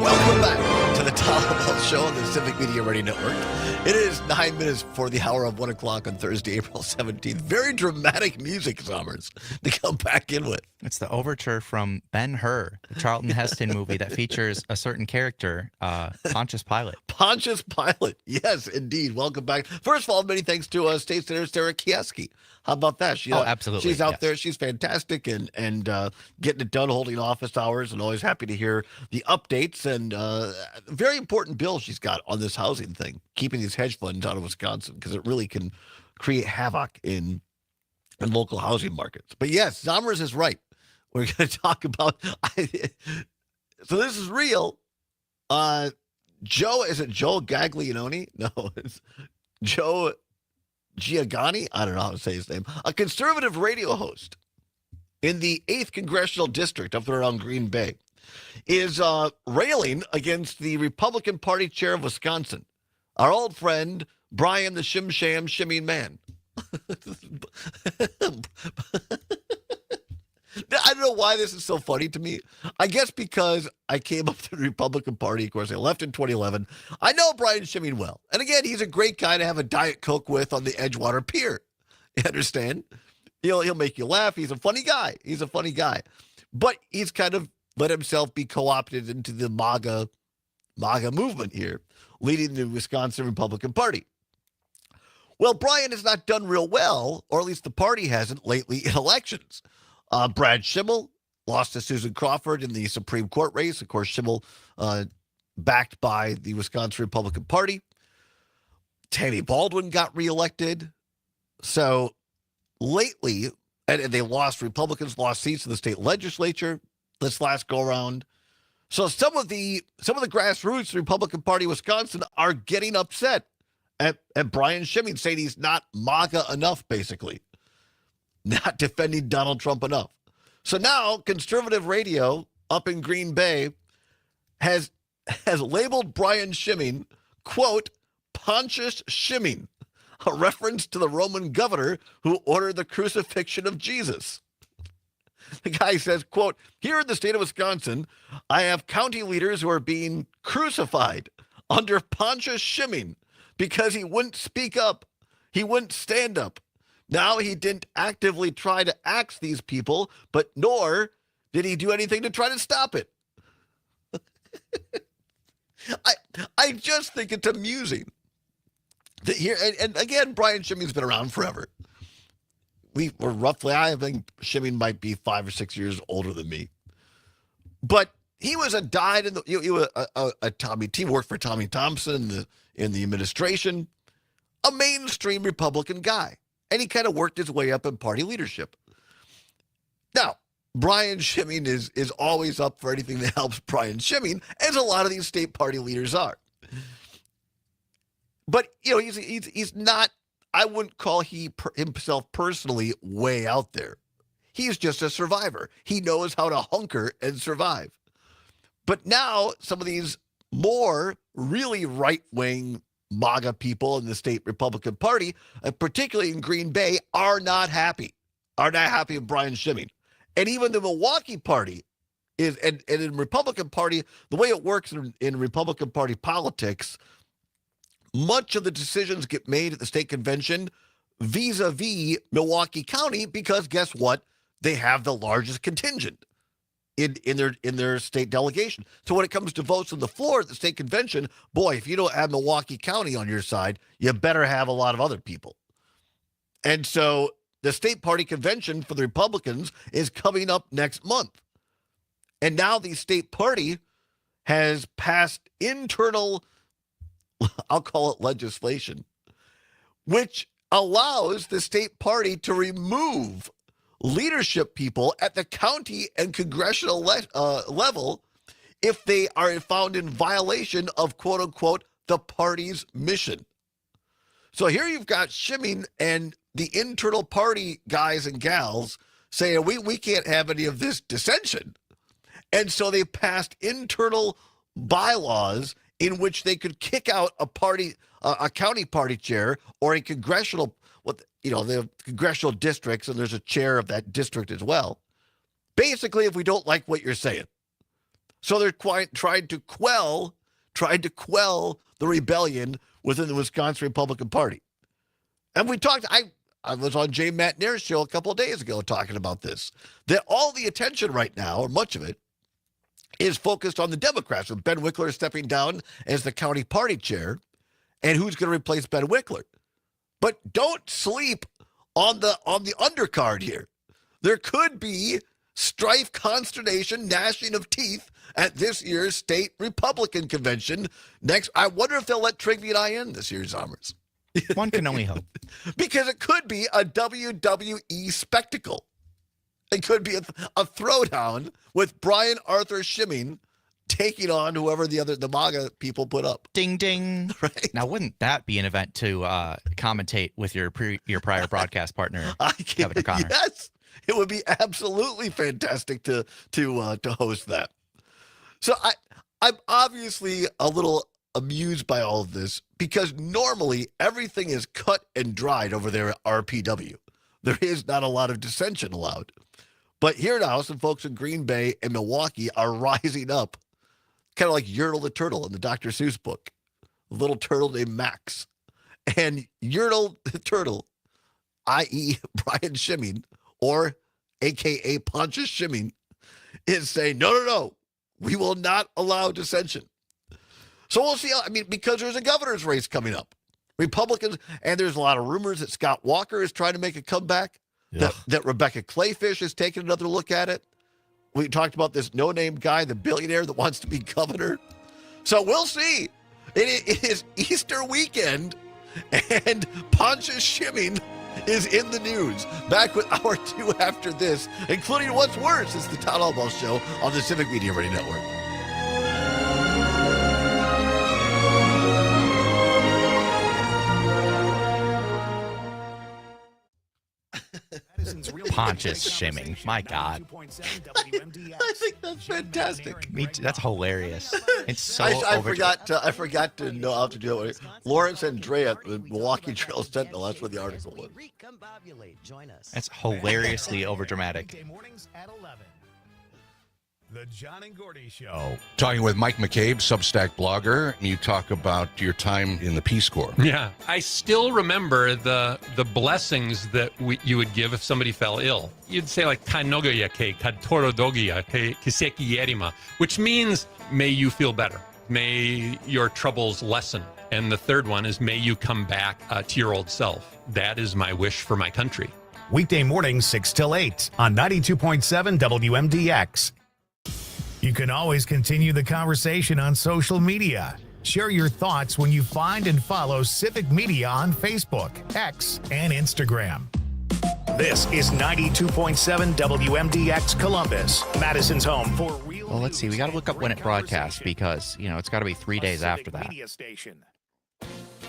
Welcome back to the Todd Allbaugh Show on the Civic Media Radio Network. It is 9 minutes before the hour of 1 o'clock on Thursday, April 17th. Very dramatic music, Summers, to come back in with. It's the overture from Ben-Hur, the Charlton Heston movie that features a certain character, Pontius Pilate. Pontius Pilate. Yes, indeed. Welcome back. First of all, many thanks to State Senator Sarah Kieski. How about that? Absolutely. She's out there. She's fantastic and getting it done, holding office hours, and always happy to hear the updates. And very important bill she's got on this housing thing, keeping these hedge funds out of Wisconsin, because it really can create havoc in local housing markets. But yes, Zommers is right. We're going to talk about. So this is real. Is it Joe Gaglianone? No, it's Joe Giagani. I don't know how to say his name. A conservative radio host in the 8th Congressional District up there around Green Bay is railing against the Republican Party chair of Wisconsin, our old friend, Brian the Shim Sham Shimming Man. I don't know why this is so funny to me. I guess because I came up to the Republican Party. Of course, I left in 2011. I know Brian Shimming well. And again, he's a great guy to have a Diet Coke with on the Edgewater Pier. You understand? He'll make you laugh. He's a funny guy. But he's kind of let himself be co-opted into the MAGA movement here, leading the Wisconsin Republican Party. Well, Brian has not done real well, or at least the party hasn't lately in elections. Brad Schimmel lost to Susan Crawford in the Supreme Court race. Of course, Schimmel backed by the Wisconsin Republican Party. Tammy Baldwin got reelected. So lately, and they Republicans lost seats in the state legislature this last go around. So some of the grassroots Republican Party of Wisconsin are getting upset at Brian Shimming, saying he's not MAGA enough, basically. Not defending Donald Trump enough. So now conservative radio up in Green Bay has labeled Brian Shimming, quote, Pontius Shimming, a reference to the Roman governor who ordered the crucifixion of Jesus. The guy says, quote, here in the state of Wisconsin, I have county leaders who are being crucified under Pontius Shimming because he wouldn't speak up. He wouldn't stand up. Now, he didn't actively try to axe these people, but nor did he do anything to try to stop it. I just think it's amusing that here, and again, Brian Shimming's been around forever. We were roughly, I think Shimming might be 5 or 6 years older than me. But he was a Tommy T, worked for Tommy Thompson in the administration, a mainstream Republican guy. and he kind of worked his way up in party leadership. Now, Brian Schimming is always up for anything that helps Brian Schimming, as a lot of these state party leaders are. But, he's not, I wouldn't call himself personally way out there. He's just a survivor. He knows how to hunker and survive. But now some of these more really right-wing MAGA people in the state Republican Party, particularly in Green Bay, are not happy with Brian Schimming. And even the Milwaukee Party is, and in Republican Party, the way it works in Republican Party politics, much of the decisions get made at the state convention vis-a-vis Milwaukee County, because guess what? They have the largest contingent in their state delegation. So when it comes to votes on the floor at the state convention, boy, if you don't have Milwaukee County on your side, you better have a lot of other people. And so the state party convention for the Republicans is coming up next month. And now the state party has passed internal, I'll call it legislation, which allows the state party to remove leadership people at the county and congressional level if they are found in violation of, quote unquote, the party's mission. So here you've got Schimming and the internal party guys and gals saying we can't have any of this dissension. And so they passed internal bylaws in which they could kick out a county party chair or a congressional, the congressional districts, and there's a chair of that district as well. Basically, if we don't like what you're saying. So they're trying to quell the rebellion within the Wisconsin Republican Party. And we talked, I was on Jay McNair's show a couple of days ago talking about this, that all the attention right now, or much of it, is focused on the Democrats, with Ben Wickler stepping down as the county party chair, and who's going to replace Ben Wickler. But don't sleep on the undercard here. There could be strife, consternation, gnashing of teeth at this year's state Republican convention next. I wonder if they'll let Trigby and I in this year, Zommers. One can only hope. Because it could be a WWE spectacle. It could be a throwdown with Brian Arthur Schimming taking on whoever the MAGA people put up. Ding, ding. Right. Now, wouldn't that be an event to commentate with your prior broadcast partner, Kevin O'Connor? Yes, it would be absolutely fantastic to host that. So I'm obviously a little amused by all of this, because normally everything is cut and dried over there at RPW. There is not a lot of dissension allowed. But here now, some folks in Green Bay and Milwaukee are rising up, kind of like Yertle the Turtle in the Dr. Seuss book, a little turtle named Max. And Yertle the Turtle, i.e. Brian Schimming, or a.k.a. Pontius Schimming, is saying, no, we will not allow dissension. So we'll see. Because there's a governor's race coming up. Republicans, and there's a lot of rumors that Scott Walker is trying to make a comeback, that Rebecca Clayfish is taking another look at it. We talked about this no-name guy, the billionaire that wants to be governor. So we'll see. It is Easter weekend, and Pontius Schimming is in the news. Back with hour 2 after this, including what's worse. It's the Todd Allbaugh Show on the Civic Media Radio Network. Pontius Schimming. My God. I think that's fantastic. Me too. That's hilarious. It's so I forgot to know how to do it. Lawrence Andrea, the Milwaukee Trail Sentinel, that's what the article was. That's hilariously overdramatic. The John and Gordy Show. Talking with Mike McCabe, Substack blogger, and you talk about your time in the Peace Corps. Yeah, I still remember the blessings that you would give if somebody fell ill. You'd say like "Kanogoya ke katorodogia ke kiseki yerima," which means "May you feel better, may your troubles lessen." And the third one is "May you come back to your old self." That is my wish for my country. Weekday mornings 6 till 8 on 92.7 WMDX. You can always continue the conversation on social media. Share your thoughts when you find and follow Civic Media on Facebook, X, and Instagram. This is 92.7 WMDX Columbus, Madison's home for real. Well, let's see. We got to look up when it broadcasts because, it's got to be 3 days after that. Media station.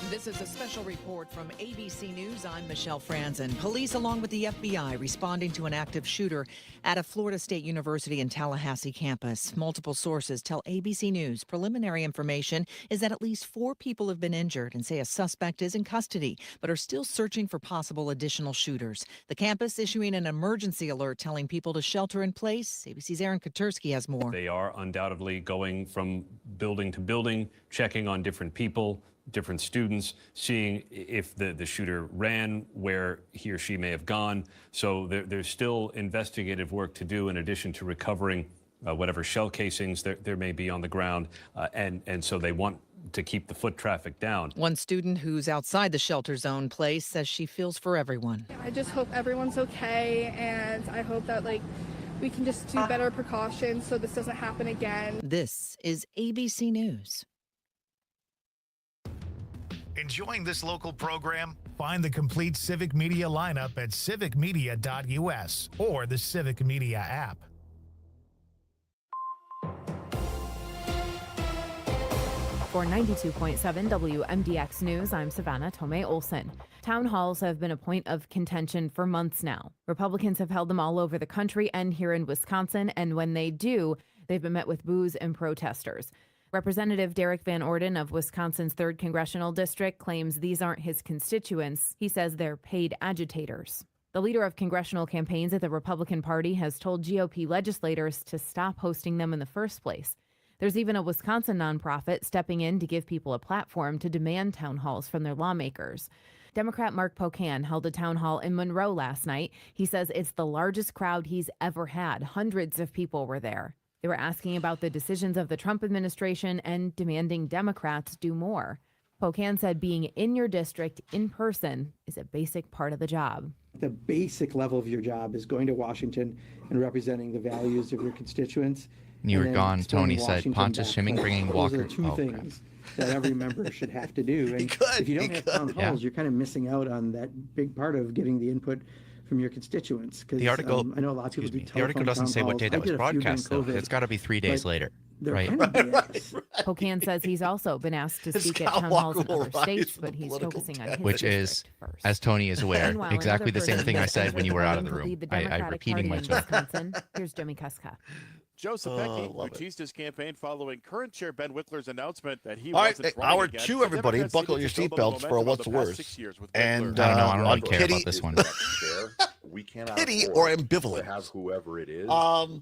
This is a special report from ABC News. I'm Michelle Franzen. Police, along with the FBI, responding to an active shooter at a Florida State University in Tallahassee campus. Multiple sources tell ABC News preliminary information is that at least 4 people have been injured and say a suspect is in custody, but are still searching for possible additional shooters. The campus issuing an emergency alert telling people to shelter in place. ABC's Aaron Katursky has more. They are undoubtedly going from building to building, checking on different people, different students, seeing if the shooter ran, where he or she may have gone. So there's still investigative work to do in addition to recovering whatever shell casings there may be on the ground. And so they want to keep the foot traffic down. One student who's outside the shelter zone place says she feels for everyone. I just hope everyone's okay, and I hope that we can just do better precautions so this doesn't happen again. This is ABC News. Enjoying this local program? Find the complete Civic Media lineup at civicmedia.us or the Civic Media app. For 92.7 WMDX News, I'm Savannah Tomei Olson. Town halls have been a point of contention for months now. Republicans have held them all over the country and here in Wisconsin, and when they do, they've been met with boos and protesters. Representative Derek Van Orden of Wisconsin's 3rd Congressional District claims these aren't his constituents. He says they're paid agitators. The leader of congressional campaigns at the Republican Party has told GOP legislators to stop hosting them in the first place. There's even a Wisconsin nonprofit stepping in to give people a platform to demand town halls from their lawmakers. Democrat Mark Pocan held a town hall in Monroe last night. He says it's the largest crowd he's ever had. Hundreds of people were there. They were asking about the decisions of the Trump administration and demanding Democrats do more. Pocan said being in your district in person is a basic part of the job. The basic level of your job is going to Washington and representing the values of your constituents. You were gone, Tony said. Pontius Shimming bringing Walker. Those are two things that every member should have to do. And if you don't have town halls, you're kind of missing out on that big part of getting the input from your constituents. The article, I know a lot of people do the article doesn't say what day that was broadcast, though. It's got to be 3 days later. Right. Pocan says he's also been asked to speak at town halls in other states, but he's focusing on his which is, first. as Tony is aware, Meanwhile, exactly the same another thing I person said when you were out of the to room. lead the I'm Democratic repeating Party in myself. Wisconsin. Here's Jimmy Kuska. Joseph Pecky, who teased his campaign following current chair Ben Wickler's announcement that he All right, wasn't running hour again. 2, everybody. Democrats Buckle needed your to build on the seatbelts for momentum of what's the past worse. 6 years with And I don't really care pity, about this one. We cannot pity afford or ambivalent. to have whoever it is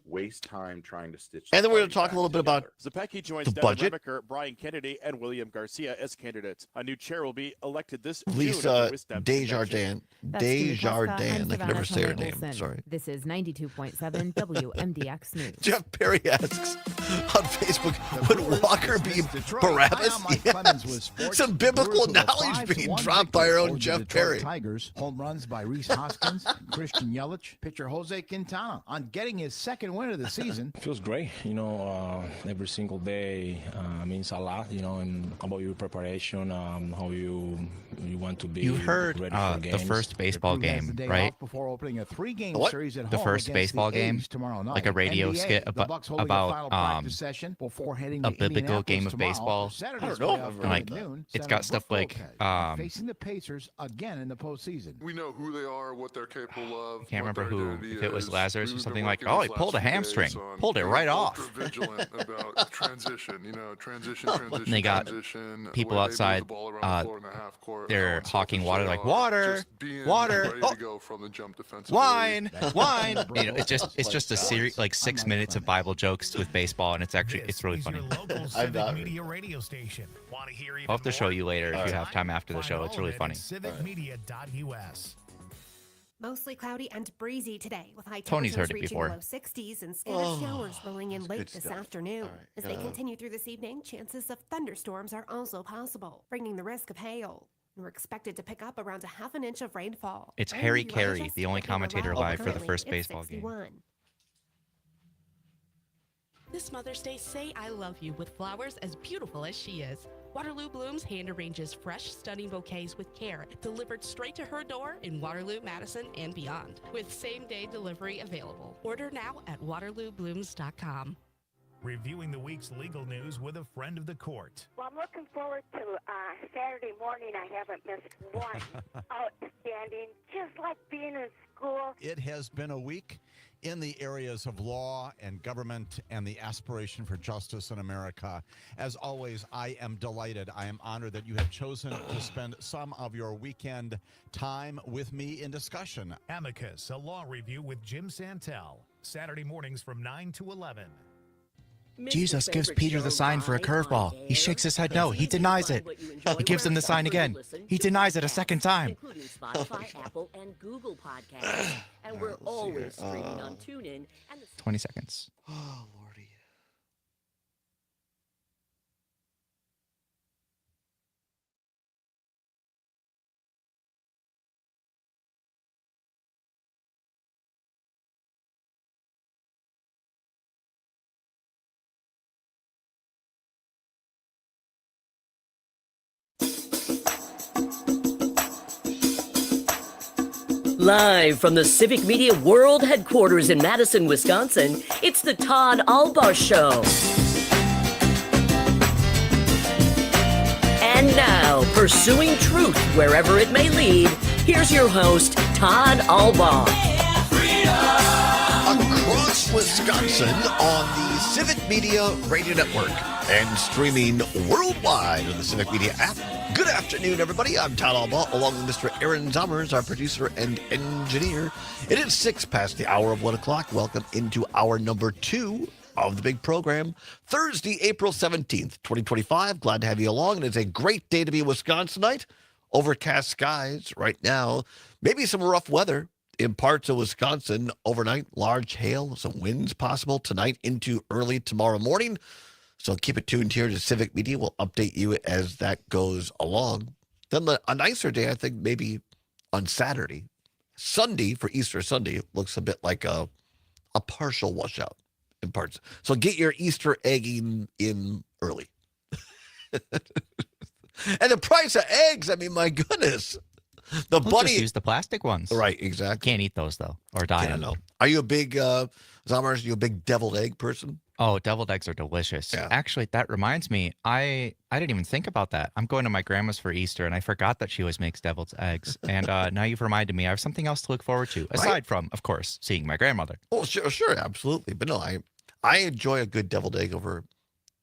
waste time trying to stitch. And then we're going to talk a little bit about Zepecki joins the Devin budget. Remiker, Brian Kennedy, and William Garcia as candidates. A new chair will be elected this Lisa June. at the Wisdom Desjardins. That's Jimmy Kuska. I'm I can Savannah never say her Tomei name. Olson. Sorry. This is 92.7 WMDX News. Jeff Perry asks on Facebook, would Walker be Barabbas? Yes. Some biblical knowledge being dropped by our own Jeff Perry. Tigers, home runs by Reese Hoskins, Christian Yelich, pitcher Jose Quintana on getting his second win of the season. Feels great, every single day means a lot, and about your preparation, how you want to be. You heard ready for the games. first baseball game, right? Before opening a 3-game What? series at The home first against baseball the game, A's tomorrow night. like a radio NBA, skit the Bucks holding a final about practice session before heading a to biblical game of Indianapolis baseball. tomorrow. I don't Saturday's know if playoff I've game heard at that. noon. It's Senator got stuff Brooke like Lopez facing the Pacers again in the postseason. We know who they are, what they're capable of. I can't what remember their who, identity if it was is. Lazarus or We've something been like, working oh, these he pulled a last few hamstring, days on pulled it right off. ultra vigilant about transition, transition. And they got people where they move outside, the ball around the floor in the half court, they're how unselfish hawking water, they like are, water, just being water, ready to go from the jump defensively. wine. It's just a series, like 6 minutes of Bible jokes with baseball, and it's really funny. Civic Media radio station. Want to hear even I'll have to show more? you later if you have time after the Find show. all It's of really it at funny. civicmedia.us. Mostly cloudy and breezy today, with high Tony's temperatures heard it reaching before. low 60s and scattered showers rolling in late this afternoon. All right, As they continue through this evening, chances of thunderstorms are also possible, bringing the risk of hail. We're expected to pick up around a half an inch of rainfall. It's I'm Harry Elijah Carey, the only Stephanie commentator Morale. live for the Currently, first it's baseball game. 61. This Mother's Day, say I love you with flowers as beautiful as she is. Waterloo Blooms hand arranges fresh, stunning bouquets with care, delivered straight to her door in Waterloo, Madison, and beyond, with same-day delivery available. Order now at waterlooblooms.com. Reviewing the week's legal news with a friend of the court. Well, I'm looking forward to Saturday morning. I haven't missed one. Outstanding, just like being in school. It has been a week in the areas of law and government and the aspiration for justice in America. As always, I am delighted. I am honored that you have chosen to spend some of your weekend time with me in discussion. Amicus, a law review with Jim Santel. Saturday mornings from 9 to 11. Jesus gives Peter the sign for a curveball. He shakes his head no. He denies it. He gives him the sign again. He denies it a second time. Including Spotify, Apple, and Google Podcasts. And we're always streaming on TuneIn. And 20 seconds. Oh, Lordy. Live from the Civic Media World Headquarters in Madison, Wisconsin, it's the Todd Allbaugh Show. And now, pursuing truth wherever it may lead, here's your host, Todd Allbaugh. Across Wisconsin on the Civic Media Radio Network and streaming worldwide on the Civic Media app. Good afternoon, everybody. I'm Todd Allbaugh, along with Mr. Aaron Zommers, our producer and engineer. It is 6 past the hour of 1 o'clock. Welcome into hour number 2 of the big program. Thursday, April 17th, 2025. Glad to have you along. And it's a great day to be a Wisconsinite. Overcast skies right now. Maybe some rough weather in parts of Wisconsin overnight. Large hail, some winds possible tonight into early tomorrow morning. So keep it tuned here to Civic Media. We'll update you as that goes along. Then a nicer day, I think, maybe on Saturday. Sunday, for Easter Sunday, looks a bit like a partial washout in parts. So get your Easter egging in early. And the price of eggs, I mean, my goodness. The bunny. Just use the plastic ones. Right, exactly. Can't eat those, though, or die on them. Are you a big, Zommers, you a big deviled egg person? Oh, deviled eggs are delicious. Yeah. Actually, that reminds me, I didn't even think about that. I'm going to my grandma's for Easter, and I forgot that she always makes deviled eggs. And now you've reminded me, I have something else to look forward to, aside from, of course, seeing my grandmother. Oh, sure, absolutely. But no, I enjoy a good deviled egg over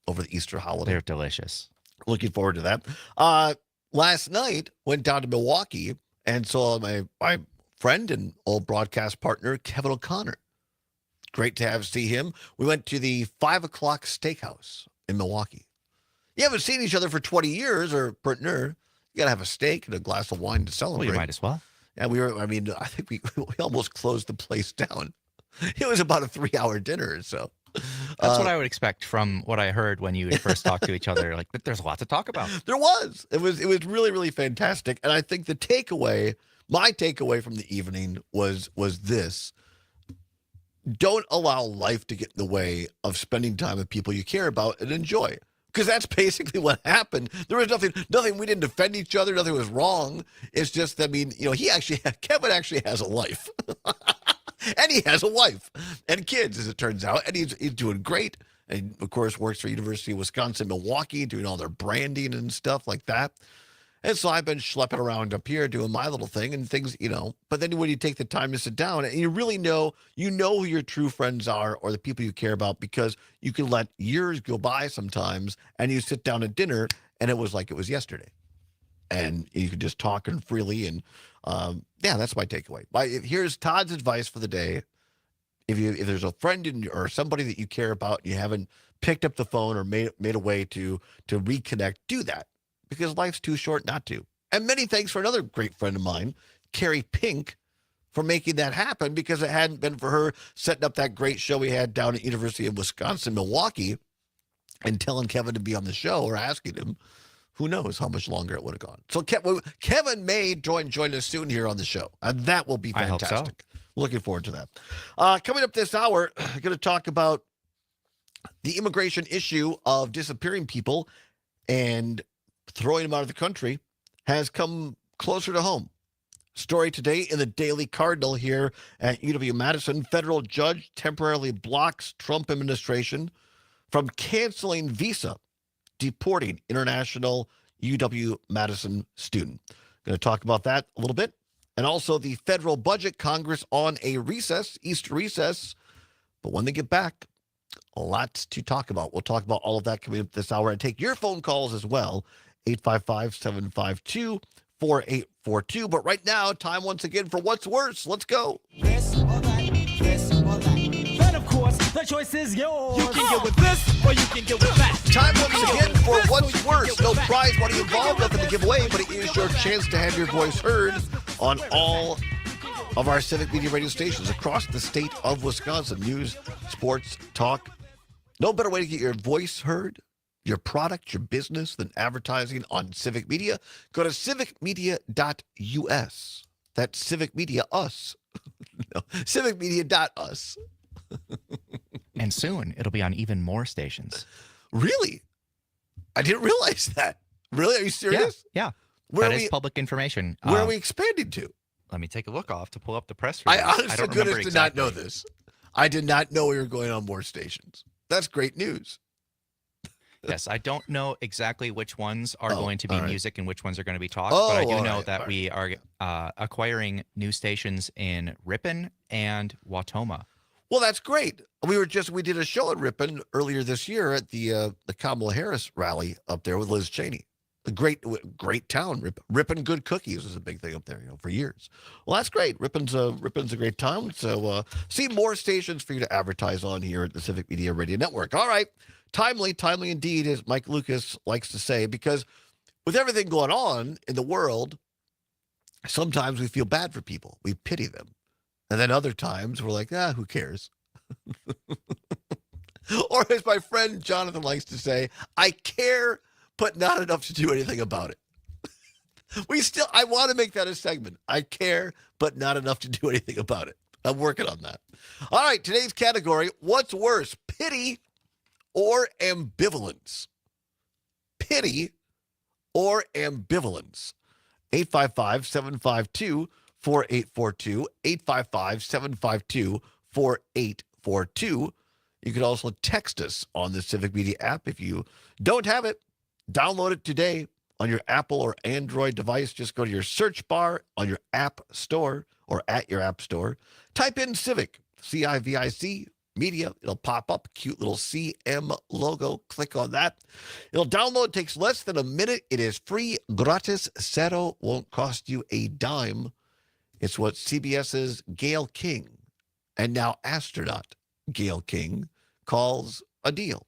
the Easter holiday. They're delicious. Looking forward to that. Last night, went down to Milwaukee and saw my friend and old broadcast partner, Kevin O'Connor. Great to see him. We went to the 5 o'clock steakhouse in Milwaukee. You haven't seen each other for 20 years or partner. You got to have a steak and a glass of wine to celebrate. Well, you might as well. Yeah, I think we almost closed the place down. It was about a 3-hour dinner. So that's what I would expect from what I heard when you first talked to each other. Like, there's a lot to talk about. There was. It was really, really fantastic. And I think my takeaway from the evening was this. Don't allow life to get in the way of spending time with people you care about and enjoy. Because that's basically what happened. There was nothing, we didn't defend each other, nothing was wrong. It's just, Kevin actually has a life. And he has a wife and kids, as it turns out. And he's doing great. And, of course, works for University of Wisconsin-Milwaukee, doing all their branding and stuff like that. And so I've been schlepping around up here doing my little thing and things, But then when you take the time to sit down and you really know who your true friends are or the people you care about, because you can let years go by sometimes and you sit down at dinner and it was like it was yesterday. And you could just talk and freely. And that's my takeaway. Here's Todd's advice for the day. If there's a friend or somebody that you care about and you haven't picked up the phone or made a way to reconnect, do that. Because life's too short not to. And many thanks for another great friend of mine, Carrie Pink, for making that happen, because it hadn't been for her setting up that great show we had down at University of Wisconsin-Milwaukee and telling Kevin to be on the show or asking him, who knows how much longer it would have gone. So Kevin may join us soon here on the show. And that will be fantastic. I hope so. Looking forward to that. Coming up this hour, I'm going to talk about the immigration issue of disappearing people and throwing him out of the country has come closer to home. Story today in the Daily Cardinal here at UW-Madison. Federal judge temporarily blocks Trump administration from canceling visa, deporting international UW-Madison student. Going to talk about that a little bit. And also the federal budget, Congress on a recess, Easter recess. But when they get back, a lot to talk about. We'll talk about all of that coming up this hour and take your phone calls as well. 855-752-4842. But right now, time once again for What's Worse. Let's go. This or that, this or that. Then, of course, the choice is yours. You can get with this or you can get with that. Time once again for What's Worse. No prize money involved, nothing to give away, but it is your chance to have your voice heard on all of our civic media radio stations across the state of Wisconsin. News, sports, talk. No better way to get your voice heard, your product, your business than advertising on civic media. Go to civicmedia.us. That's Civic Media Us. No, civicmedia.us. And soon it'll be on even more stations. Really? I didn't realize that. Really? Are you serious? Yeah. Where That are is we- public information. Where are we expanding to? Let me take a look off to pull up the press I release. honest to don't remember goodness did not know exactly. this. I did not know we were going on more stations. That's great news. Yes, I don't know exactly which ones are going to be all right. music and which ones are going to be talk, Oh, but I do all know right, that all we are acquiring new stations in Ripon and Wautoma. Well, that's great. We did a show at Ripon earlier this year at the Kamala Harris rally up there with Liz Cheney. A great town. Ripon Good Cookies was a big thing up there, for years. Well, that's great. Ripon's a great town. So see more stations for you to advertise on here at the Civic Media Radio Network. All right. Timely indeed, as Mike Lucas likes to say, because with everything going on in the world, sometimes we feel bad for people. We pity them. And then other times we're like, who cares? Or as my friend Jonathan likes to say, I care, but not enough to do anything about it. I want to make that a segment. I care, but not enough to do anything about it. I'm working on that. All right, today's category, what's worse, pity or ambivalence? Pity or ambivalence? 855-752-4842, 855-752-4842. You can also text us on the Civic Media app. If you don't have it, download it today on your Apple or Android device. Just go to your search bar on your app store or at your app store. Type in Civic, C-I-V-I-C, Media. It'll pop up, cute little CM logo. Click on that. It'll download. Takes less than a minute. It is free, gratis, cero, won't cost you a dime. It's what CBS's Gail King and now astronaut Gail King calls a deal.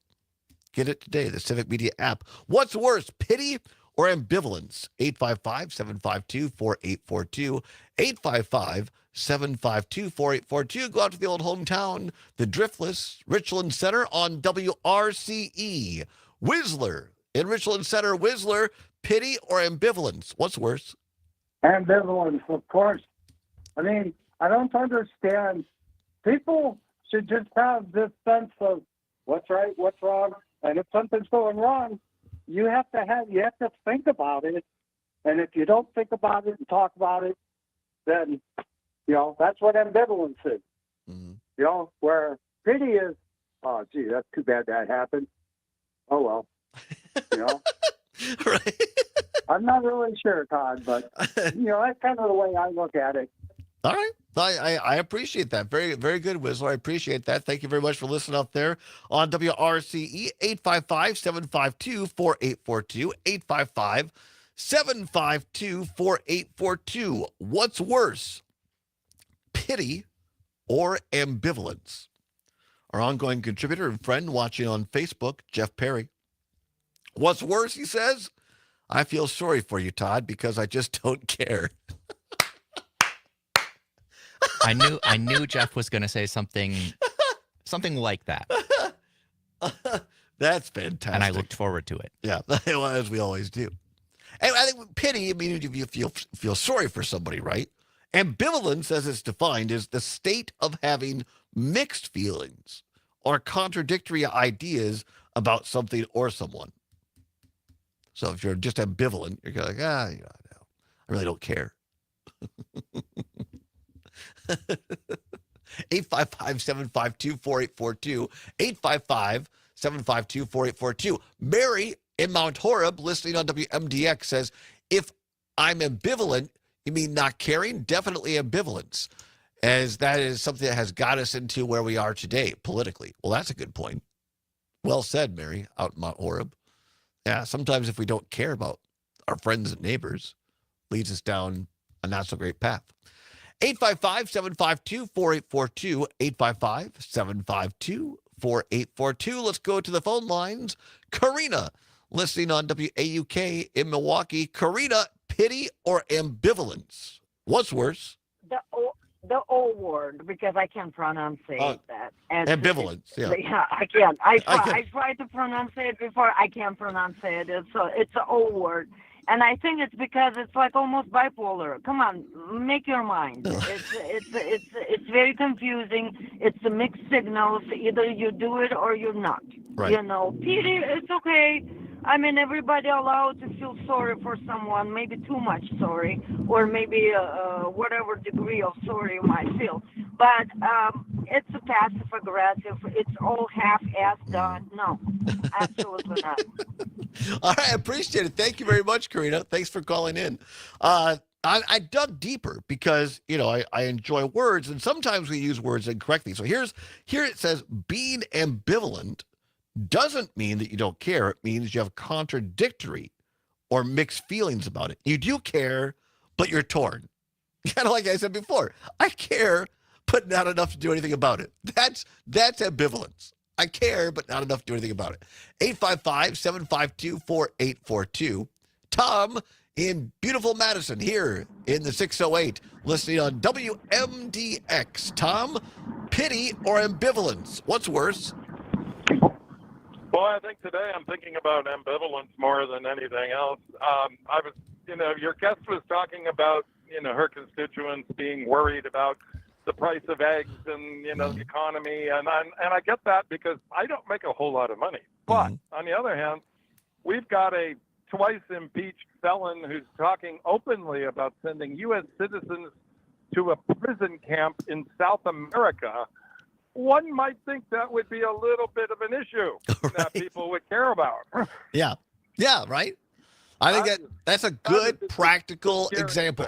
Get it today, the Civic Media app. What's worse, pity or ambivalence? 855-752-4842, 855-752-4842. Go out to the old hometown, the Driftless Richland Center on WRCE. Whistler in Richland Center. Whistler, pity or ambivalence? What's worse? Ambivalence, of course. I mean, I don't understand. People should just have this sense of what's right, what's wrong, and if something's going wrong, you have to think about it. And if you don't think about it and talk about it, then that's what ambivalence is. Mm-hmm. Where pity is, oh gee, that's too bad that happened. Oh well, Right. I'm not really sure, Todd, but that's kind of the way I look at it. All right. I appreciate that. Very, very good, Whistler. I appreciate that. Thank you very much for listening up there on WRCE. 855-752-4842. 855-752-4842. What's worse, pity or ambivalence? Our ongoing contributor and friend watching on Facebook, Jeff Perry. What's worse, he says, I feel sorry for you, Todd, because I just don't care. I knew Jeff was going to say something like that. That's fantastic. And I looked forward to it. Yeah, well, as we always do. And I think pity, if you feel sorry for somebody, right? Ambivalence, as it's defined, is the state of having mixed feelings or contradictory ideas about something or someone. So if you're just ambivalent, you're like, I really don't care. 855-752-4842. 855-752-4842. Mary in Mount Horeb, listening on WMDX, says, if I'm ambivalent, you mean not caring? Definitely ambivalence, as that is something that has got us into where we are today politically. Well, that's a good point. Well said, Mary, out in Mount Horeb. Yeah, sometimes if we don't care about our friends and neighbors, leads us down a not so great path. 855-752-4842. 855-752-4842. Let's go to the phone lines. Karina, listening on WAUK in Milwaukee. Karina, pity or ambivalence? What's worse? The old word, because I can't pronounce that. And ambivalence, yeah. Yeah, I can't. I tried to pronounce it before. I can't pronounce it. It's an old word. And I think it's because it's like almost bipolar. Come on, make your mind. It's very confusing. It's a mixed signals. Either you do it or you're not. Right. You know, pity, it's okay. I mean, everybody allowed to feel sorry for someone, maybe too much sorry, or maybe whatever degree of sorry you might feel. But it's a passive aggressive. It's all half-assed done. No, absolutely not. All right, I appreciate it. Thank you very much, Karina. Thanks for calling in. I dug deeper because, I enjoy words, and sometimes we use words incorrectly. So here it says being ambivalent doesn't mean that you don't care. It means you have contradictory or mixed feelings about it. You do care, but you're torn. Kind of like I said before. I care, but not enough to do anything about it. That's ambivalence. I care, but not enough to do anything about it. 855-752-4842. Tom in beautiful Madison here in the 608, listening on WMDX. Tom, pity or ambivalence? What's worse? Well, I think today I'm thinking about ambivalence more than anything else. I was, your guest was talking about, her constituents being worried about the price of eggs and, the economy. And I get that because I don't make a whole lot of money. But on the other hand, we've got a twice impeached felon who's talking openly about sending U.S. citizens to a prison camp in South America. One might think that would be a little bit of an issue that people would care about. Yeah. Yeah, right? I think that's a good practical example.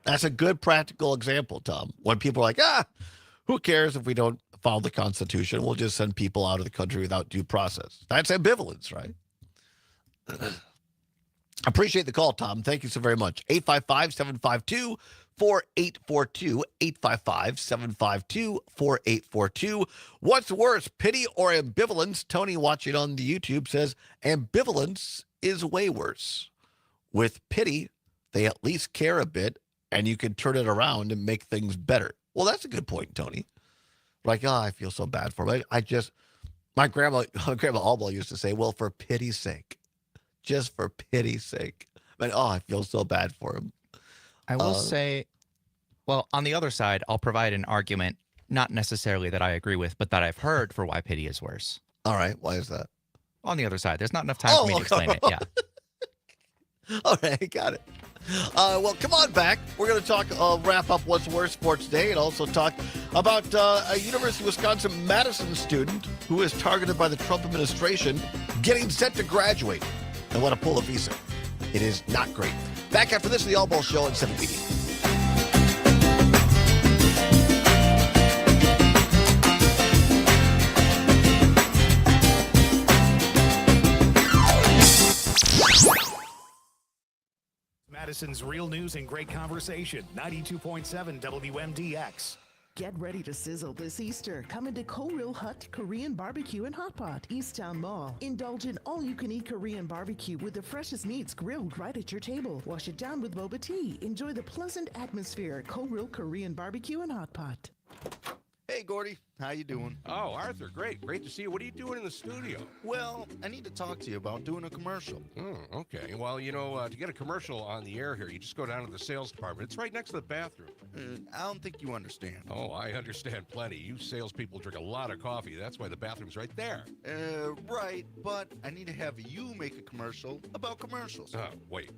That's a good practical example, Tom. When people are like, who cares if we don't follow the Constitution? We'll just send people out of the country without due process. That's ambivalence, right? Appreciate the call, Tom. Thank you so very much. 855-752-4842. 855-752-4842. What's worse, pity or ambivalence? Tony, watching on the YouTube, says ambivalence is way worse. With pity, they at least care a bit, and you can turn it around and make things better. Well, that's a good point, Tony. Like, I feel so bad for him. My grandma Allbaugh used to say, well, for pity's sake. Just for pity's sake. But, I feel so bad for him. I will say, well, on the other side, I'll provide an argument, not necessarily that I agree with, but that I've heard for why pity is worse. All right. Why is that? On the other side. There's not enough time for me to explain it. Yeah. All right. Got it. Well, come on back. We're going to wrap up what's worse for today, and also talk about a University of Wisconsin Madison student who is targeted by the Trump administration getting set to graduate and want to pull a visa. It is not great. Back after this, the Allbaugh Show on 7 Media. Madison's real news and great conversation. 92.7 WMDX. Get ready to sizzle this Easter. Come into Ko-Ril Hut Korean Barbecue and Hot Pot, Easttown Mall. Indulge in all-you-can-eat Korean barbecue with the freshest meats grilled right at your table. Wash it down with boba tea. Enjoy the pleasant atmosphere at Ko-Ril Korean Barbecue and Hot Pot. Hey, Gordy. How you doing? Oh, Arthur, great. Great to see you. What are you doing in the studio? Well, I need to talk to you about doing a commercial. Okay. Well, to get a commercial on the air here, you just go down to the sales department. It's right next to the bathroom. I don't think you understand. Oh, I understand plenty. You salespeople drink a lot of coffee. That's why the bathroom's right there. Right, but I need to have you make a commercial about commercials. Wait.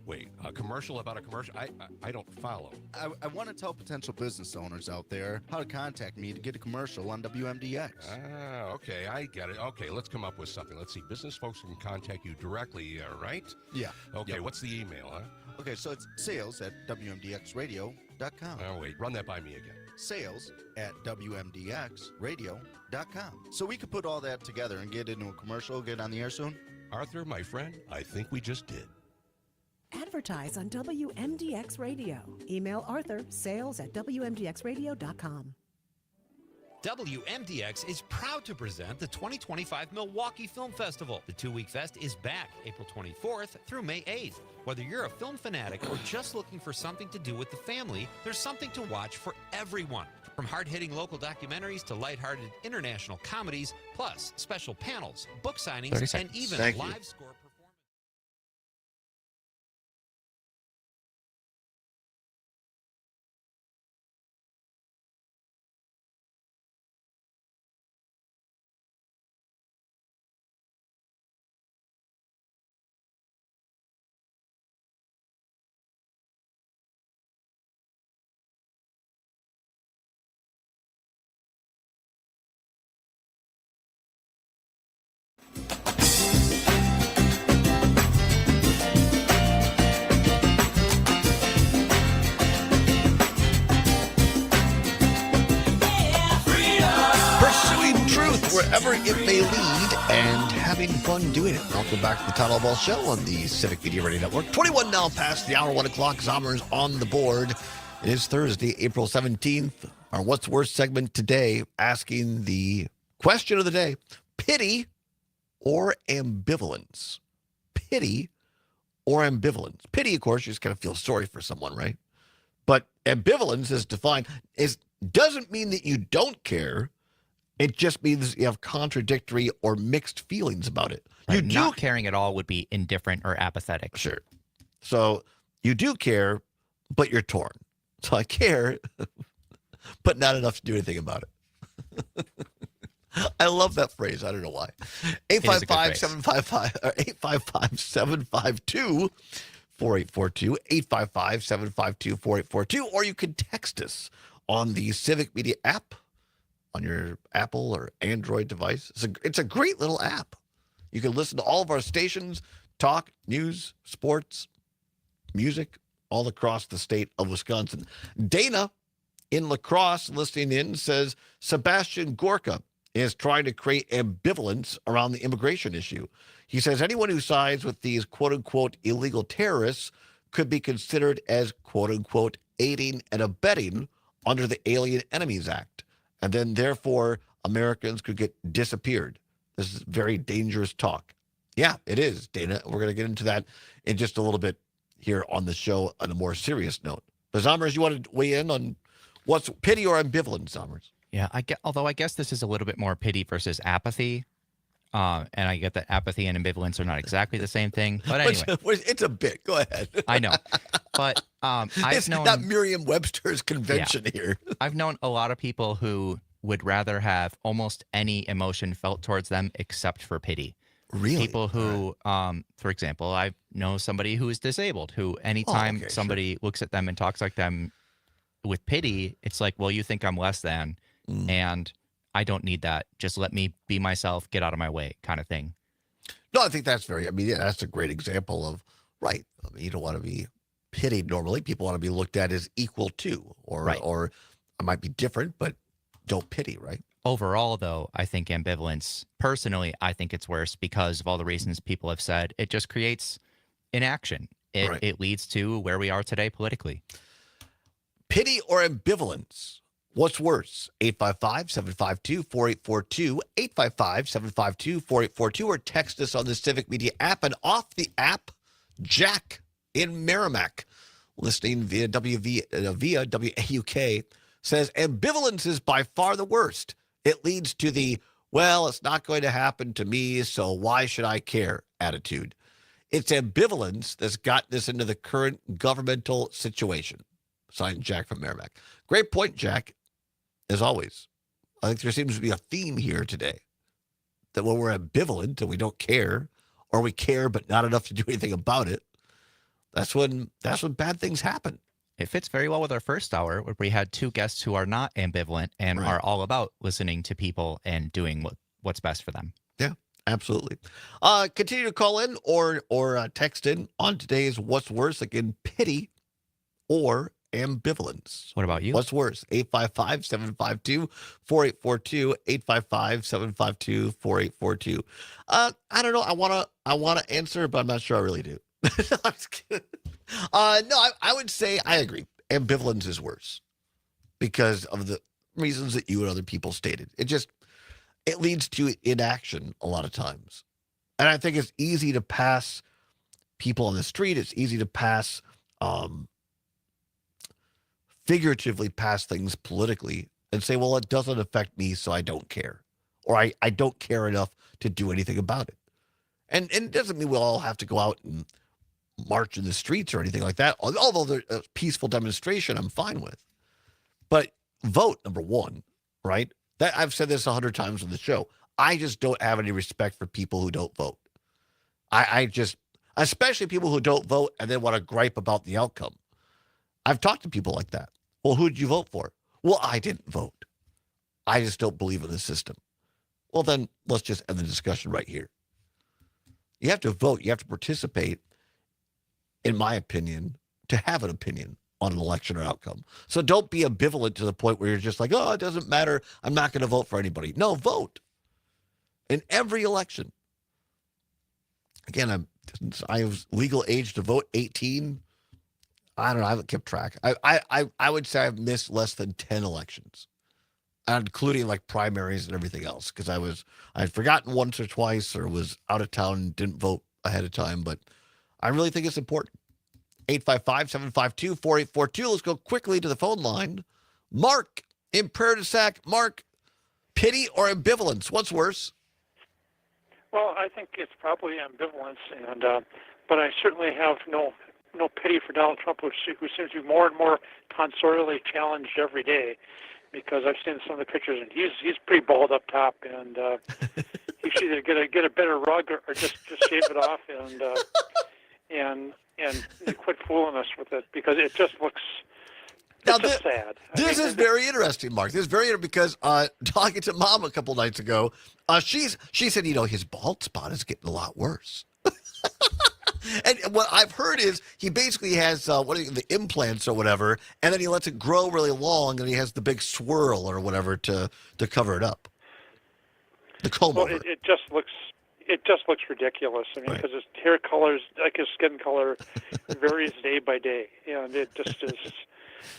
A commercial about a commercial? I don't follow. I want to tell potential business owners out there how to contact me to get a commercial on WMDX. Okay, I get it. Okay, let's come up with something. Let's see. Business folks can contact you directly, right? Yeah. Okay, Yeah. what's the email, huh? Okay, so it's sales@WMDXradio.com. Oh, wait, run that by me again. Sales@WMDXradio.com. So we could put all that together and get into a commercial, get on the air soon? Arthur, my friend, I think we just did. Advertise on WMDX Radio. Email Arthur, sales@WMDXradio.com. WMDX is proud to present the 2025 Milwaukee Film Festival. The two-week fest is back April 24th through May 8th. Whether you're a film fanatic or just looking for something to do with the family, there's something to watch for everyone. From hard-hitting local documentaries to lighthearted international comedies, plus special panels, book signings, and even Thank live you. score. Pursuing truth wherever it may lead and having fun doing it. Welcome back to the Todd Allbaugh Show on the Civic Media Radio Network. 21 now past the hour, 1 o'clock. Zomer's on the board. It is Thursday, April 17th. Our What's Worse segment today, asking the question of the day: pity or ambivalence? Pity or ambivalence? Pity, of course, you just kind of feel sorry for someone, right? But ambivalence is defined doesn't mean that you don't care. It just means you have contradictory or mixed feelings about it. Right, not caring at all would be indifferent or apathetic. Sure. So you do care, but you're torn. So I care, but not enough to do anything about it. I love that phrase. I don't know why. 855-755 or 855-752 4842, 855-752-4842, or you can text us on the Civic Media app on your Apple or Android device. It's a great little app. You can listen to all of our stations, talk, news, sports, music, all across the state of Wisconsin. Dana in La Crosse listening in says Sebastian Gorka is trying to create ambivalence around the immigration issue. He says anyone who sides with these quote-unquote illegal terrorists could be considered as quote-unquote aiding and abetting under the Alien Enemies Act. And then therefore Americans could get disappeared. This is very dangerous talk. Yeah, it is, Dana. We're going to get into that in just a little bit here on the show on a more serious note. But Zomers, you want to weigh in on what's pity or ambivalence, Zomers? Yeah, although I guess this is a little bit more pity versus apathy. And I get that apathy and ambivalence are not exactly the same thing. But anyway. It's a bit. Go ahead. I know. But it's not Merriam-Webster's convention here. I've known a lot of people who would rather have almost any emotion felt towards them except for pity. Really? People who, for example, I know somebody who is disabled, who anytime somebody looks at them and talks like them with pity, it's like, well, you think I'm less than, and I don't need that. Just let me be myself, get out of my way kind of thing. No, I think that's that's a great example of, right. I mean, you don't want to be pitied normally. People want to be looked at as equal to, or it might be different, but don't pity, right? Overall, though, I think ambivalence, personally, I think it's worse because of all the reasons people have said. It just creates inaction. It leads to where we are today politically. Pity or ambivalence? What's worse? 855-752-4842, 855-752-4842, or text us on the Civic Media app. And off the app, Jack in Merrimack, listening via WAUK, says ambivalence is by far the worst. It leads to the, well, it's not going to happen to me, so why should I care attitude. It's ambivalence that's got this into the current governmental situation. Signed, Jack from Merrimack. Great point, Jack, as always. I think there seems to be a theme here today that when we're ambivalent and we don't care, or we care but not enough to do anything about it, that's when bad things happen. It fits very well with our first hour, where we had two guests who are not ambivalent and are all about listening to people and doing what's best for them. Yeah, absolutely. Continue to call in or text in on today's What's Worse. Again, pity or ambivalence. What about you? What's worse? 855-752-4842. 855-752-4842. I don't know. I wanna answer, but I'm not sure I really do. I'm just kidding. No, I would say I agree. Ambivalence is worse because of the reasons that you and other people stated. It leads to inaction a lot of times. And I think it's easy to pass people on the street. It's easy to pass, figuratively pass things politically and say, well, it doesn't affect me, so I don't care. Or I don't care enough to do anything about it. And it doesn't mean we'll all have to go out and march in the streets or anything like that. Although there's a peaceful demonstration, I'm fine with. But vote, number one, right? That I've said this 100 times on the show. I just don't have any respect for people who don't vote. I just, especially people who don't vote and then want to gripe about the outcome. I've talked to people like that. Well, who did you vote for? Well, I didn't vote. I just don't believe in the system. Well, then let's just end the discussion right here. You have to vote. You have to participate, in my opinion, to have an opinion on an election or outcome. So don't be ambivalent to the point where you're just like, oh, it doesn't matter. I'm not going to vote for anybody. No, vote. In every election. Again, I was legal age to vote 18. I don't know. I haven't kept track. I would say I've missed less than 10 elections, including like primaries and everything else, because I had forgotten once or twice or was out of town and didn't vote ahead of time. But I really think it's important. 855-752-4842. Let's go quickly to the phone line. Mark in Prairie du Sac. Mark, pity or ambivalence? What's worse? Well, I think it's probably ambivalence, and but I certainly have no pity for Donald Trump, who seems to be more and more tonsorially challenged every day. Because I've seen some of the pictures, and he's pretty bald up top, and he should either get a better rug or just shave it off and quit fooling us with it, because it just looks just sad. This is very interesting, Mark. This is very interesting because talking to Mom a couple nights ago, she said, his bald spot is getting a lot worse. And what I've heard is he basically has the implants or whatever, and then he lets it grow really long, and he has the big swirl or whatever to cover it up. The comb over. It just looks ridiculous. I mean, because his hair colors, like his skin color, varies day by day, and it just is.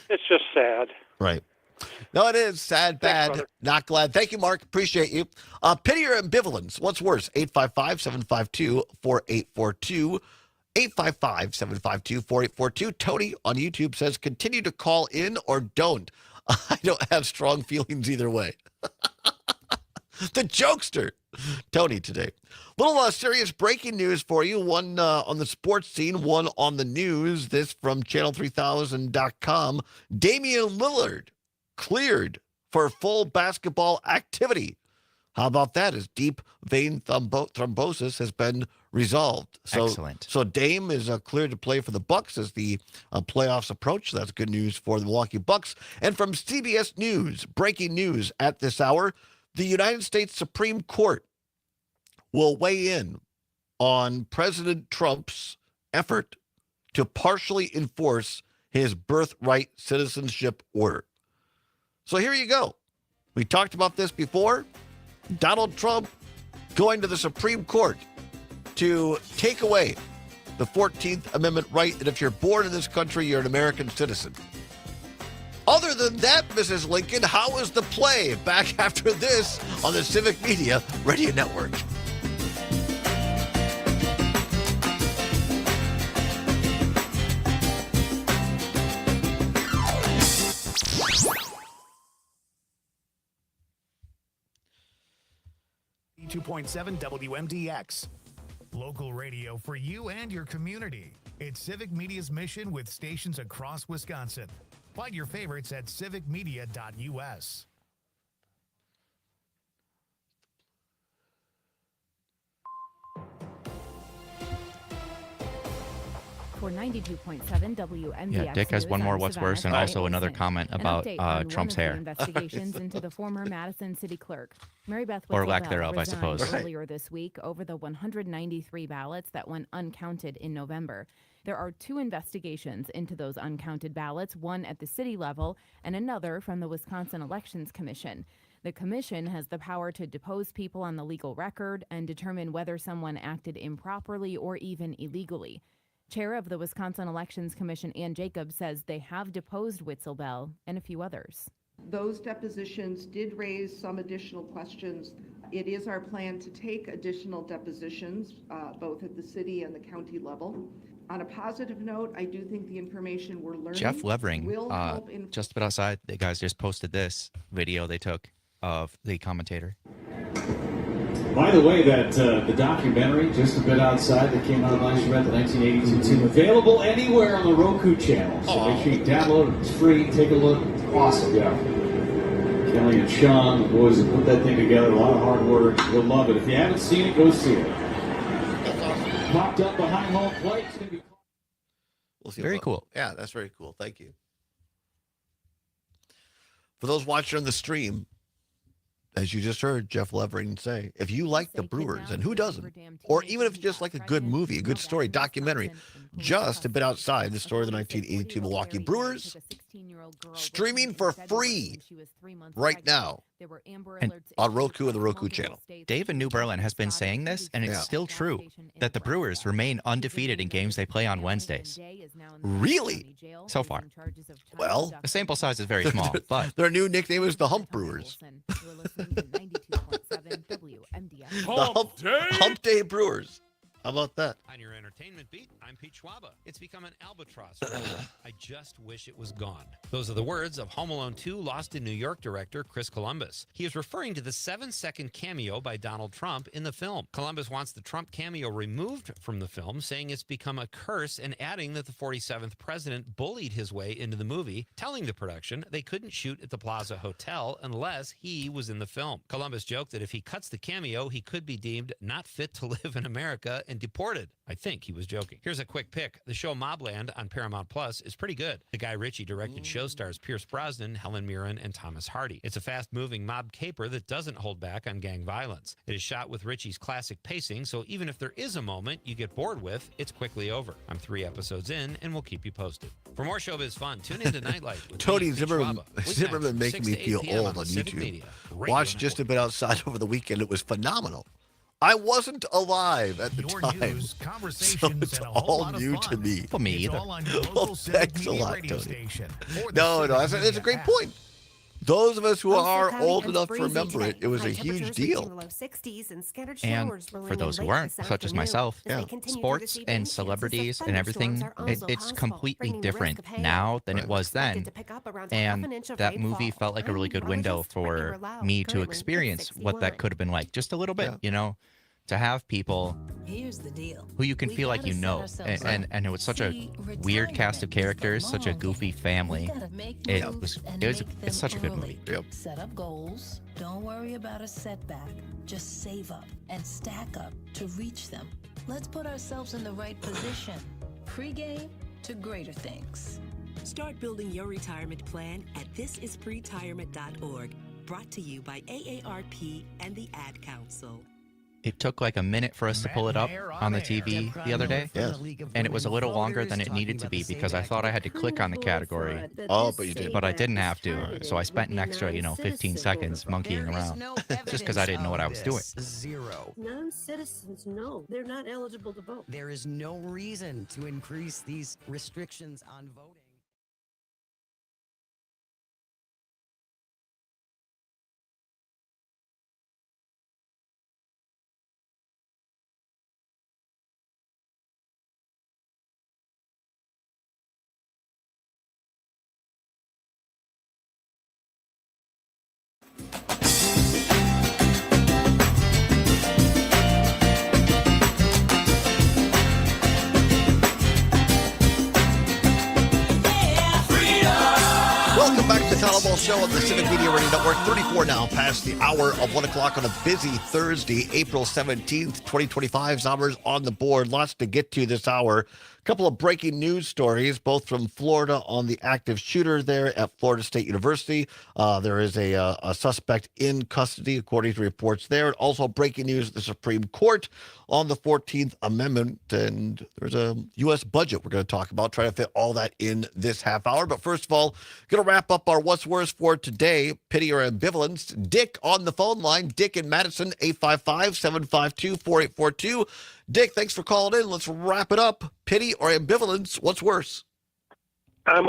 It's just sad. Right. No, it is sad, bad, Thanks, not glad. Thank you, Mark. Appreciate you. Pity or ambivalence? What's worse? 855-752-4842. 855-752-4842. Tony on YouTube says, continue to call in or don't. I don't have strong feelings either way. The jokester. Tony today. Little serious breaking news for you. One on the sports scene, one on the news. This from channel3000.com. Damian Lillard cleared for full basketball activity. How about that? His deep vein thrombosis has been resolved. Excellent. So Dame is cleared to play for the Bucks as the playoffs approach. That's good news for the Milwaukee Bucks. And from CBS News, breaking news at this hour, the United States Supreme Court will weigh in on President Trump's effort to partially enforce his birthright citizenship order. So here you go. We talked about this before. Donald Trump going to the Supreme Court to take away the 14th Amendment right that if you're born in this country, you're an American citizen. Other than that, Mrs. Lincoln, how is the play? Back after this on the Civic Media Radio Network. 92.7 WMDX. Local radio for you and your community. It's Civic Media's mission with stations across Wisconsin. Find your favorites at civicmedia.us. For 92.7 WMDX. Yeah, Dick has News, one more I'm what's Savannah worse and Clay also another Wilson. comment An about update on Trump's one of hair. the investigations into the former Madison city clerk. Mary Beth Or lack Whittle thereof, I resigned suppose. earlier this week over the 193 ballots that went uncounted in November. There are two investigations into those uncounted ballots, one at the city level and another from the Wisconsin Elections Commission. The commission has the power to depose people on the legal record and determine whether someone acted improperly or even illegally. Chair of the Wisconsin Elections Commission, Ann Jacobs, says they have deposed Witzelbell and a few others. Those depositions did raise some additional questions. It is our plan to take additional depositions, both at the city and the county level. On a positive note, I do think the information we're learning Jeff Levering, will help in just about outside, the guys just posted this video they took of the commentator. By the way, that the documentary, Just a Bit Outside, that came out last year at the 1982 team, available anywhere on the Roku channel. So make sure you download it. It's free. Take a look. Awesome, yeah. Kelly and Sean, the boys that put that thing together, a lot of hard work. You'll love it. If you haven't seen it, go see it. Popped up behind home plate. It's gonna be We'll see. Very cool. Yeah, that's very cool. Thank you. For those watching on the stream, as you just heard Jeff Levering say, if you like the Brewers, and who doesn't, or even if you just like a good movie, a good story, documentary, Just a Bit Outside, the story of the 1982 Milwaukee Brewers, streaming for free right now And on Roku and the Roku channel. Dave in New Berlin has been saying this, and it's Yeah. still true, that the Brewers remain undefeated in games they play on Wednesdays. Really? So far. Well, The sample size is very small, but their new nickname is the Hump Brewers. Hump Day Brewers. How about that? On your entertainment beat, I'm Pete Schwaba. It's become an albatross. I just wish it was gone. Those are the words of Home Alone 2 Lost in New York director Chris Columbus. He is referring to the 7-second cameo by Donald Trump in the film. Columbus wants the Trump cameo removed from the film, saying it's become a curse, and adding that the 47th president bullied his way into the movie, telling the production they couldn't shoot at the Plaza Hotel unless he was in the film. Columbus joked that if he cuts the cameo, he could be deemed not fit to live in America and deported. I think he was joking. Here's a quick pick. The show Mobland on Paramount Plus is pretty good. The Guy Ritchie directed show stars Pierce Brosnan, Helen Mirren, and Thomas Hardy. It's a fast-moving mob caper that doesn't hold back on gang violence. It is shot with Ritchie's classic pacing, so even if there is a moment you get bored with, it's quickly over. I'm 3 episodes in, and we'll keep you posted. For more showbiz fun, tune into Nightlight with Tony me, Pete Zimmerman, Schwaba. Zimmerman Weeknights, making 6 me to 8 feel p.m. old on Civic YouTube. Media, Radio Watched Just a Bit Outside over the weekend. It was phenomenal. I wasn't alive at the Your time, news, so conversations, it's and a whole all lot of new fun. to me. for me It's either. all on your local Well, Civic thanks a Media lot, radio Tony. station. or the No, Civic that's a Media great app. point. Those of us who Also are cloudy old and enough to breezy remember today. it, it was a High huge temperatures reaching deal. the low 60s and scattered And showers rolling for in those who late aren't, this such as afternoon. myself, As they continue sports this evening, and chances of celebrities and thunderstorms everything, are also it's possible, completely bringing the risk different of hail. now than it We're was then. expected to pick up around a half And an inch of that movie rainfall. felt like a really good window Meteorologist Brittany for Rallo, me to currently at experience what that 61. could have been like, just a little bit, you know, to have people Here's the deal. who you can We feel like gotta you set know, ourselves and it was such a See, weird cast of retirement characters, is such a long goofy game. family. We gotta make It moves was and it was make it's them such a good early. movie. Set up goals. Don't worry about a setback. Just save up and stack up to reach them. Let's put ourselves in the right position. Pre-game to greater things. Start building your retirement plan at thisispretirement.org. Brought to you by AARP and the Ad Council. It took like a minute for us to pull it up on the TV the other day. Yes. And it was a little longer than it needed to be because I thought I had to click on the category. Oh, but you did. But I didn't have to. So I spent an extra, 15 seconds monkeying around just because I didn't know what I was doing. Zero. Non-citizens, no, they're not eligible to vote. There is no reason to increase these restrictions on voting. Allbaugh Show on the Civic Media Radio Network. 34 now past the hour of 1 o'clock on a busy Thursday, April 17th, 2025. Zombers on the board. Lots to get to this hour. A couple of breaking news stories, both from Florida on the active shooter there at Florida State University. There is a suspect in custody, according to reports there. And also breaking news at the Supreme Court on the 14th Amendment. And there's a U.S. budget we're going to talk about, try to fit all that in this half hour. But first of all, going to wrap up our What's Worse for today, pity or ambivalence. Dick on the phone line. Dick in Madison, 855-752-4842. Dick, thanks for calling in. Let's wrap it up. Pity or ambivalence, what's worse? I'm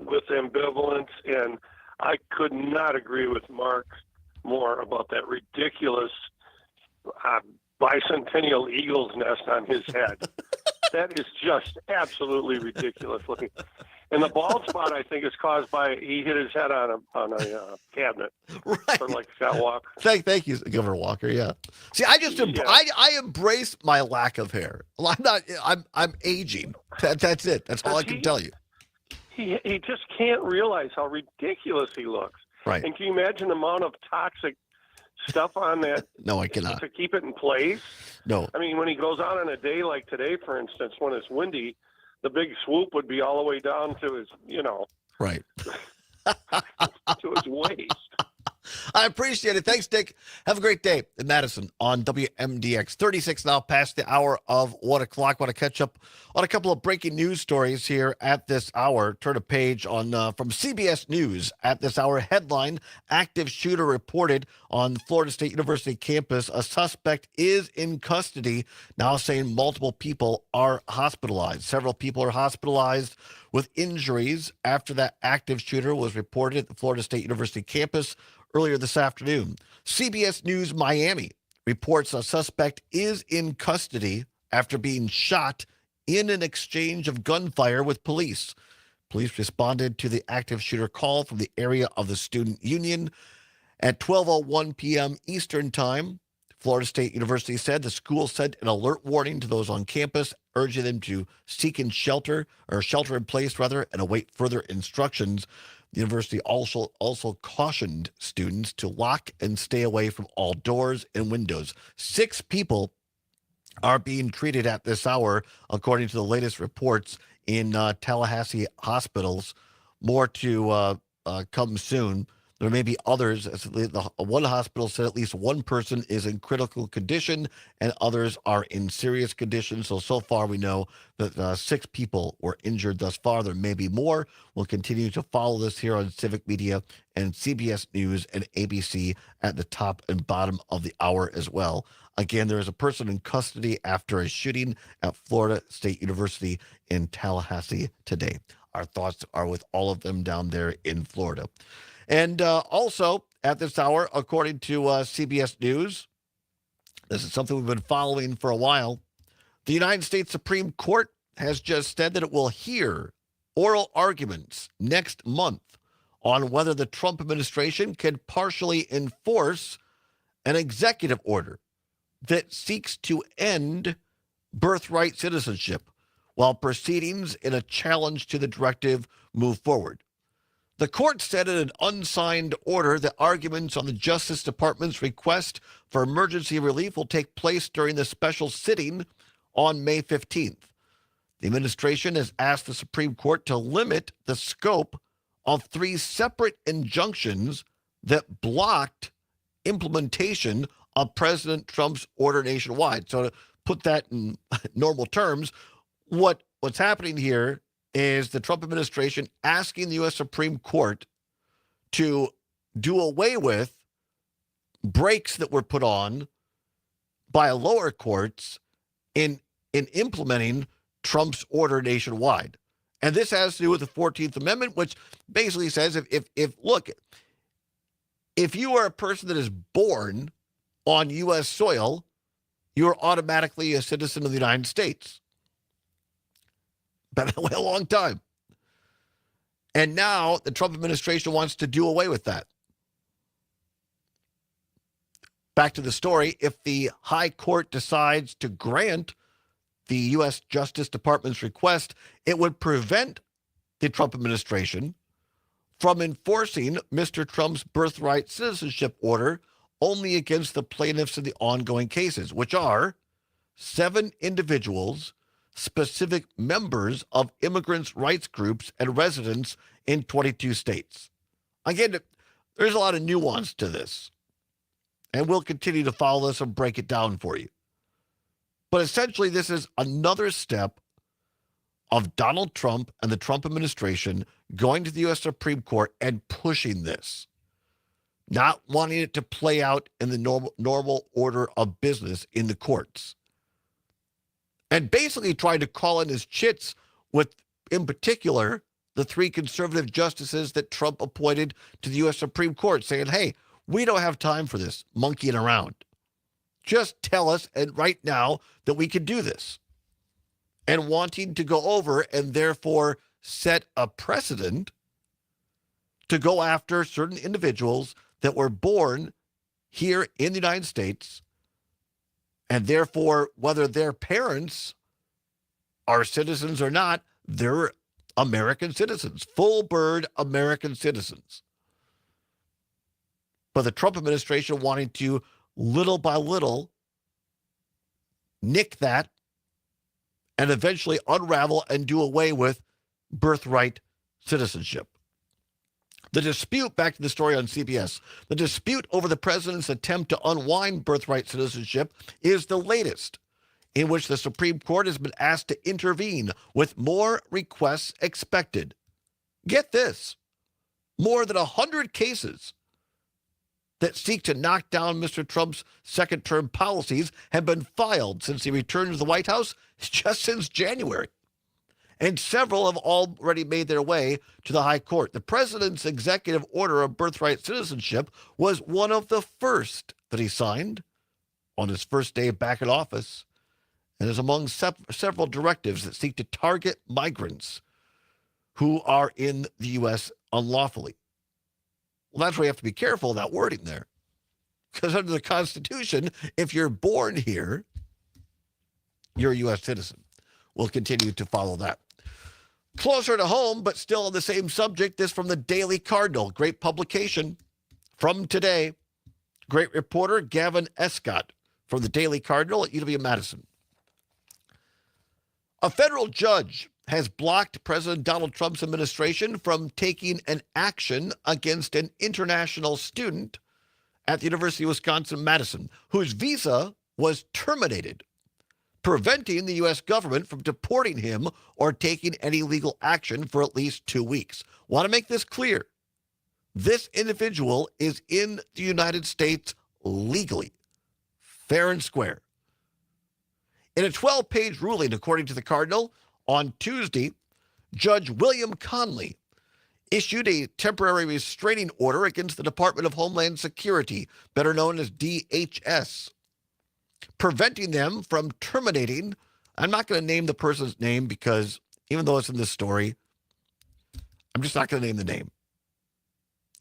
with ambivalence, and I could not agree with Mark more about that ridiculous bicentennial eagle's nest on his head. That is just absolutely ridiculous looking. And the bald spot, I think, is caused by he hit his head on a cabinet. Right. Sort of like Scott Walker. Thank you, Governor Walker. Yeah. See, I embrace my lack of hair. I'm aging. That's it. That's all I can tell you. He just can't realize how ridiculous he looks. Right. And can you imagine the amount of toxic stuff on that? No, I cannot. To keep it in place? No. I mean, when he goes on a day like today, for instance, when it's windy, the big swoop would be all the way down to his, right. to his waist. I appreciate it. Thanks, Dick. Have a great day in Madison on WMDX. 36 now past the hour of 1 o'clock. Want to catch up on a couple of breaking news stories here at this hour. Turn a page on from CBS News at this hour. Headline, active shooter reported on Florida State University campus. A suspect is in custody, now saying multiple people are hospitalized. Several people are hospitalized with injuries after that active shooter was reported at the Florida State University campus earlier this afternoon. CBS News Miami reports a suspect is in custody after being shot in an exchange of gunfire with police. Police responded to the active shooter call from the area of the student union at 12:01 p.m. Eastern Time. Florida State University said the school sent an alert warning to those on campus, urging them to seek in shelter in place, and await further instructions. The university also cautioned students to lock and stay away from all doors and windows. 6 people are being treated at this hour, according to the latest reports in Tallahassee hospitals. More to come soon. There may be others. One hospital said at least one person is in critical condition and others are in serious condition. So far we know that 6 people were injured thus far. There may be more. We'll continue to follow this here on Civic Media and CBS News and ABC at the top and bottom of the hour as well. Again, there is a person in custody after a shooting at Florida State University in Tallahassee today. Our thoughts are with all of them down there in Florida. And also at this hour, according to CBS News, this is something we've been following for a while. The United States Supreme Court has just said that it will hear oral arguments next month on whether the Trump administration can partially enforce an executive order that seeks to end birthright citizenship while proceedings in a challenge to the directive move forward. The court said in an unsigned order that arguments on the Justice Department's request for emergency relief will take place during the special sitting on May 15th. The administration has asked the Supreme Court to limit the scope of 3 separate injunctions that blocked implementation of President Trump's order nationwide. So to put that in normal terms, what's happening here is the Trump administration asking the U.S. Supreme Court to do away with brakes that were put on by lower courts in implementing Trump's order nationwide. And this has to do with the 14th Amendment, which basically says if you are a person that is born on U.S. soil, you are automatically a citizen of the United States. Been that way a long time. And now the Trump administration wants to do away with that. Back to the story. If the high court decides to grant the U.S. Justice Department's request, it would prevent the Trump administration from enforcing Mr. Trump's birthright citizenship order only against the plaintiffs in the ongoing cases, which are 7 individuals, specific members of immigrants' rights groups and residents in 22 states. Again, there's a lot of nuance to this, and we'll continue to follow this and break it down for you. But essentially, this is another step of Donald Trump and the Trump administration going to the U.S. Supreme Court and pushing this, not wanting it to play out in the normal order of business in the courts, and basically trying to call in his chits with, in particular, the 3 conservative justices that Trump appointed to the U.S. Supreme Court, saying, hey, we don't have time for this monkeying around. Just tell us and right now that we can do this. And wanting to go over and therefore set a precedent to go after certain individuals that were born here in the United States, and therefore, whether their parents are citizens or not, they're American citizens, full-bird American citizens. But the Trump administration wanting to, little by little, nick that and eventually unravel and do away with birthright citizenship. The dispute, back to the story on CBS, the dispute over the president's attempt to unwind birthright citizenship is the latest, in which the Supreme Court has been asked to intervene with more requests expected. Get this, more than 100 cases that seek to knock down Mr. Trump's second-term policies have been filed since he returned to the White House just since January. And several have already made their way to the High Court. The president's executive order of birthright citizenship was one of the first that he signed on his first day back in office, and is among several directives that seek to target migrants who are in the U.S. unlawfully. Well, that's why you have to be careful of that wording there. Because under the Constitution, if you're born here, you're a U.S. citizen. We'll continue to follow that. Closer to home, but still on the same subject, this from the Daily Cardinal. Great publication from today. Great reporter Gavin Escott from the Daily Cardinal at UW-Madison. A federal judge has blocked President Donald Trump's administration from taking an action against an international student at the University of Wisconsin-Madison, whose visa was terminated, preventing the U.S. government from deporting him or taking any legal action for at least 2 weeks. Want to make this clear. This individual is in the United States legally, fair and square. In a 12-page ruling, according to the Cardinal, on Tuesday, Judge William Conley issued a temporary restraining order against the Department of Homeland Security, better known as DHS, preventing them from terminating. I'm not going to name the person's name because even though it's in this story, I'm just not going to name the name.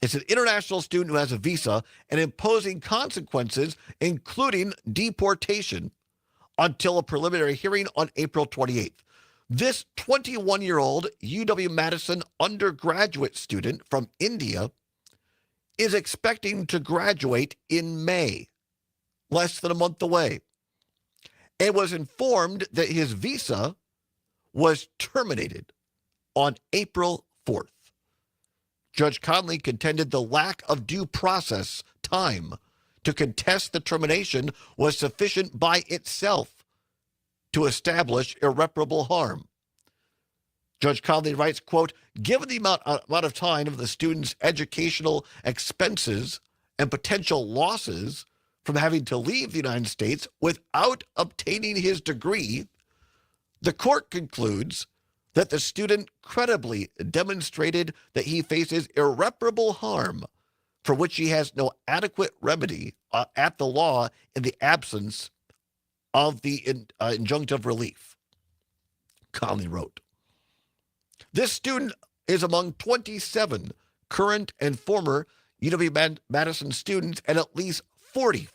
It's an international student who has a visa and imposing consequences, including deportation, until a preliminary hearing on April 28th. This 21-year-old UW-Madison undergraduate student from India is expecting to graduate in May, less than a month away, and was informed that his visa was terminated on April 4th. Judge Conley contended the lack of due process time to contest the termination was sufficient by itself to establish irreparable harm. Judge Conley writes, quote, given the amount of time of the student's educational expenses and potential losses from having to leave the United States without obtaining his degree, the court concludes that the student credibly demonstrated that he faces irreparable harm for which he has no adequate remedy at the law in the absence of the injunctive relief, Conley wrote. This student is among 27 current and former UW-Madison students and at least 40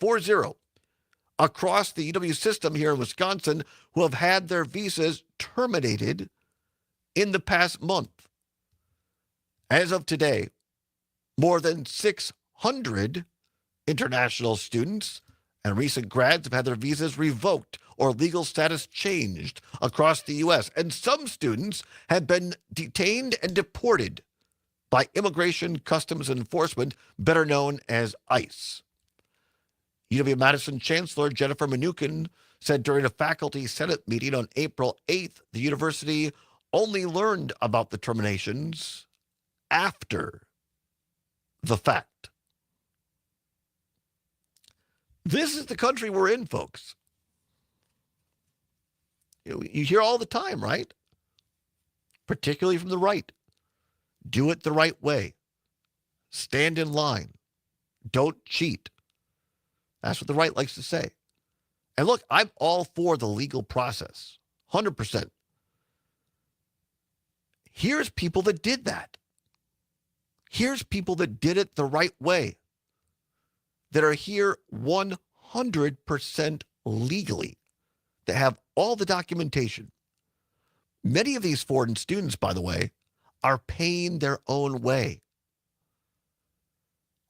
across the UW system here in Wisconsin who have had their visas terminated in the past month. As of today, more than 600 international students and recent grads have had their visas revoked or legal status changed across the U.S., and some students have been detained and deported by Immigration Customs Enforcement, better known as ICE. UW-Madison Chancellor Jennifer Mnuchin said during a faculty senate meeting on April 8th, the university only learned about the terminations after the fact. This is the country we're in, folks. You hear all the time, right? Particularly from the right. Do it the right way. Stand in line. Don't cheat. That's what the right likes to say. And look, I'm all for the legal process. 100%. Here's people that did that. Here's people that did it the right way. That are here 100% legally. That have all the documentation. Many of these foreign students, by the way, are paying their own way.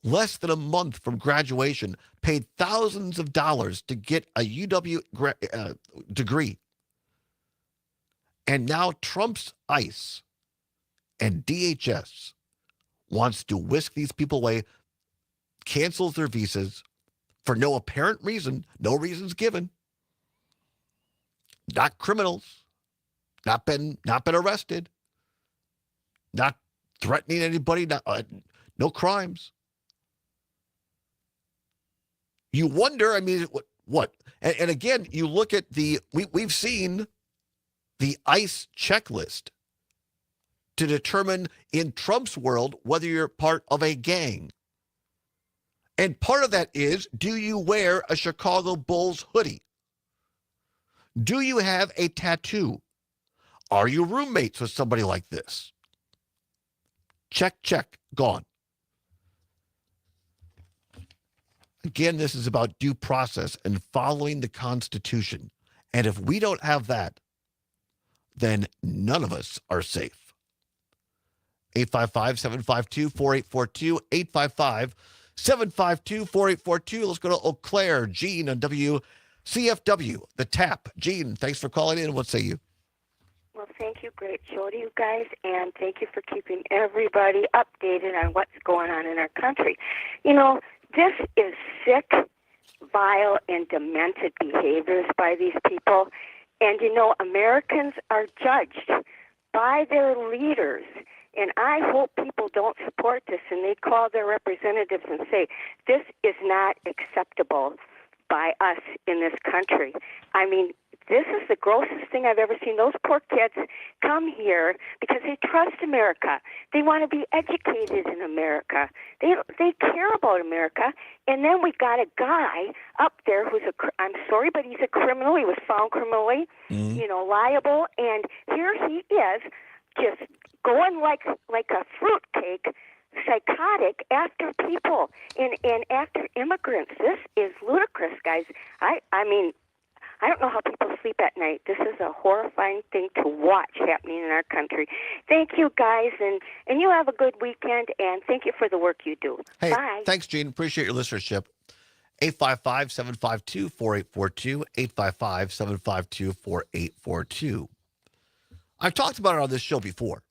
Less than a month from graduation, paid thousands of dollars to get a UW degree. And now Trump's ICE and DHS wants to whisk these people away, cancels their visas for no apparent reason, no reasons given. Not criminals, not been arrested, not threatening anybody, no crimes. You wonder, I mean, what? And again, you look at we've seen the ICE checklist to determine in Trump's world whether you're part of a gang. And part of that is, do you wear a Chicago Bulls hoodie? Do you have a tattoo? Are you roommates with somebody like this? Check, gone. Again, this is about due process and following the Constitution. And if we don't have that, then none of us are safe. 855-752-4842, 855-752-4842. Let's go to Eau Claire. Gene on WCFW, The Tap. Gene, thanks for calling in. What say you? Well, thank you. Great show to you guys, and thank you for keeping everybody updated on what's going on in our country. You know, this is sick, vile, and demented behaviors by these people. And, you know, Americans are judged by their leaders. And I hope people don't support this and they call their representatives and say, this is not acceptable by us in this country. I mean, this is the grossest thing I've ever seen. Those poor kids come here because they trust America. They want to be educated in America. They care about America. And then we got a guy up there who's I'm sorry, but he's a criminal. He was found criminally, liable. And here he is just going like a fruitcake, psychotic after people and after immigrants. This is ludicrous, guys. I mean, I don't know how people sleep at night. This is a horrifying thing to watch happening in our country. Thank you, guys, and you have a good weekend, and thank you for the work you do. Hey, bye. Thanks, Gene. Appreciate your listenership. 855-752-4842, 855-752-4842. I've talked about it on this show before,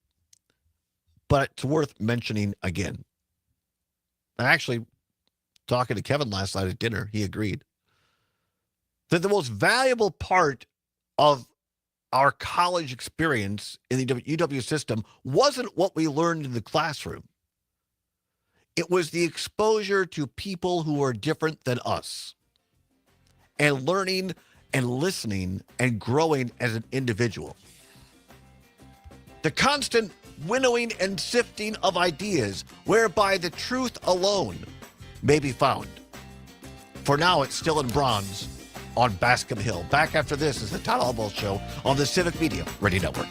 but it's worth mentioning again. I'm actually talking to Kevin last night at dinner. He agreed that the most valuable part of our college experience in the UW system wasn't what we learned in the classroom. It was the exposure to people who are different than us and learning and listening and growing as an individual. The constant winnowing and sifting of ideas whereby the truth alone may be found. For now, it's still in bronze on Bascom Hill. Back after this is the Todd Allbaugh Show on the Civic Media Radio Network.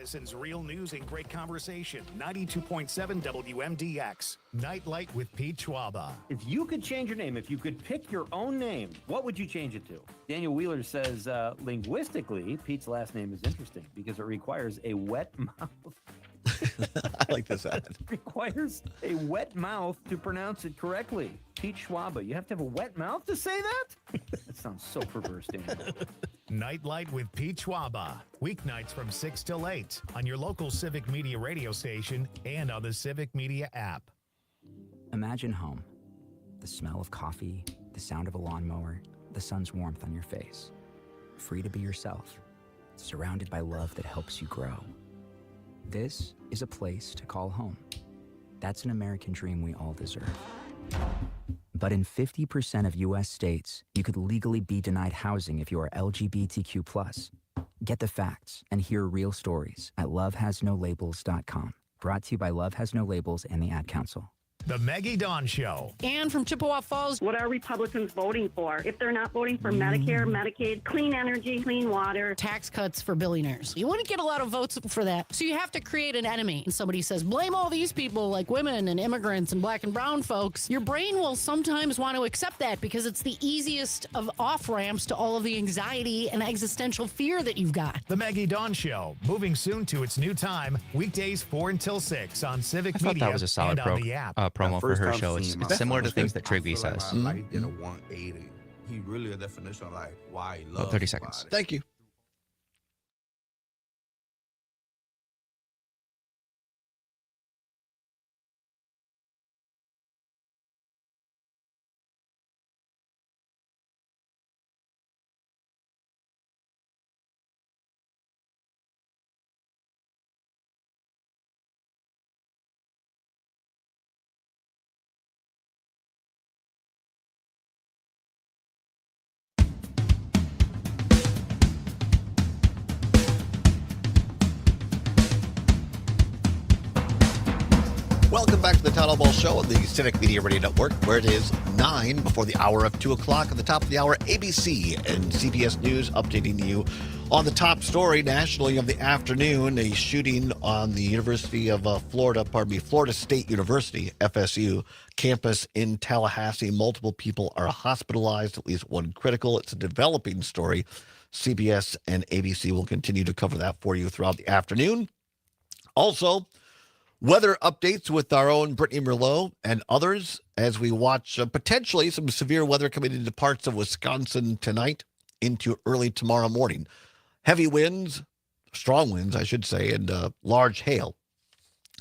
Madison's real news and great conversation. 92.7 WMDX. Nightlight with Pete Schwaba. If you could change your name, if you could pick your own name, what would you change it to? Daniel Wheeler says, linguistically, Pete's last name is interesting because it requires a wet mouth. I like this ad. Requires a wet mouth to pronounce it correctly. Pete Schwaba, you have to have a wet mouth to say that? That sounds so perverse, Daniel. Nightlight with Pete Schwaba. Weeknights from 6 till 8 on your local Civic Media radio station and on the Civic Media app. Imagine home. The smell of coffee, the sound of a lawnmower, the sun's warmth on your face. Free to be yourself. Surrounded by love that helps you grow. This is a place to call home. That's an American dream we all deserve. But in 50% of U.S. states, you could legally be denied housing if you are LGBTQ+. Get the facts and hear real stories at lovehasnolabels.com. Brought to you by Love Has No Labels and the Ad Council. The Maggie Dawn Show. Ann from Chippewa Falls. What are Republicans voting for? If they're not voting for Medicare, Medicaid, clean energy, clean water. Tax cuts for billionaires. You wouldn't get a lot of votes for that. So you have to create an enemy. And somebody says, blame all these people like women and immigrants and black and brown folks. Your brain will sometimes want to accept that because it's the easiest of off-ramps to all of the anxiety and existential fear that you've got. The Maggie Dawn Show. Moving soon to its new time. Weekdays 4 until 6 on Civic I thought Media that was a solid and on the app. promo for her show. It's similar to things that Trigby says. Like, did a 180. He really a definition of like why he loves 30 seconds. somebody. Thank you. Welcome back to the Todd Allbaugh Show on the Civic Media Radio Network, where it is 9 before the hour of 2 o'clock. At the top of the hour, ABC and CBS News updating you on the top story nationally of the afternoon, a shooting on the University of Florida State University, FSU, campus in Tallahassee. Multiple people are hospitalized, at least one critical. It's a developing story. CBS and ABC will continue to cover that for you throughout the afternoon. Also, weather updates with our own Brittany Merlot and others as we watch potentially some severe weather coming into parts of Wisconsin tonight into early tomorrow morning. Heavy winds, strong winds, I should say, and large hail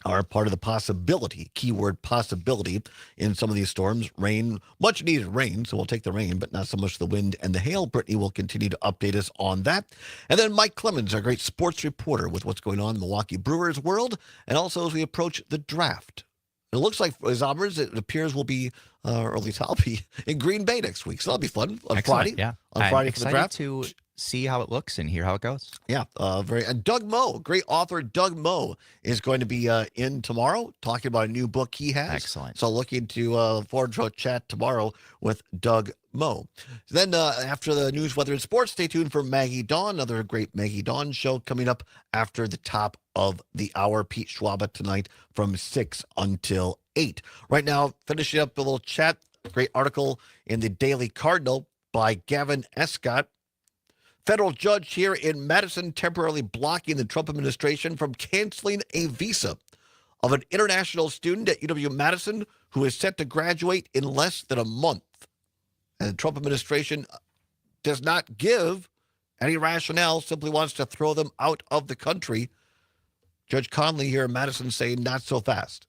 are part of the possibility, keyword possibility, in some of these storms. Rain, much needed rain, so we'll take the rain, but not so much the wind and the hail. Brittany will continue to update us on that. And then Mike Clemens, our great sports reporter, with what's going on in the Milwaukee Brewers world, and also as we approach the draft. It looks like, Zombers, it appears we'll be, or at least I'll be, in Green Bay next week, so that'll be fun on Excellent, Friday. Yeah. On Friday for the draft. To see how it looks and hear how it goes. Yeah, and Doug Moe, great author Doug Moe, is going to be in tomorrow talking about a new book he has. Excellent. So looking to forward to a chat tomorrow with Doug Moe. Then after the news, weather, and sports, stay tuned for Maggie Dawn, another great Maggie Dawn show coming up after the top of the hour. Pete Schwaba tonight from 6 until 8. Right now, finishing up a little chat, great article in the Daily Cardinal by Gavin Escott. Federal judge here in Madison temporarily blocking the Trump administration from canceling a visa of an international student at UW-Madison who is set to graduate in less than a month. And the Trump administration does not give any rationale, simply wants to throw them out of the country. Judge Conley here in Madison saying not so fast.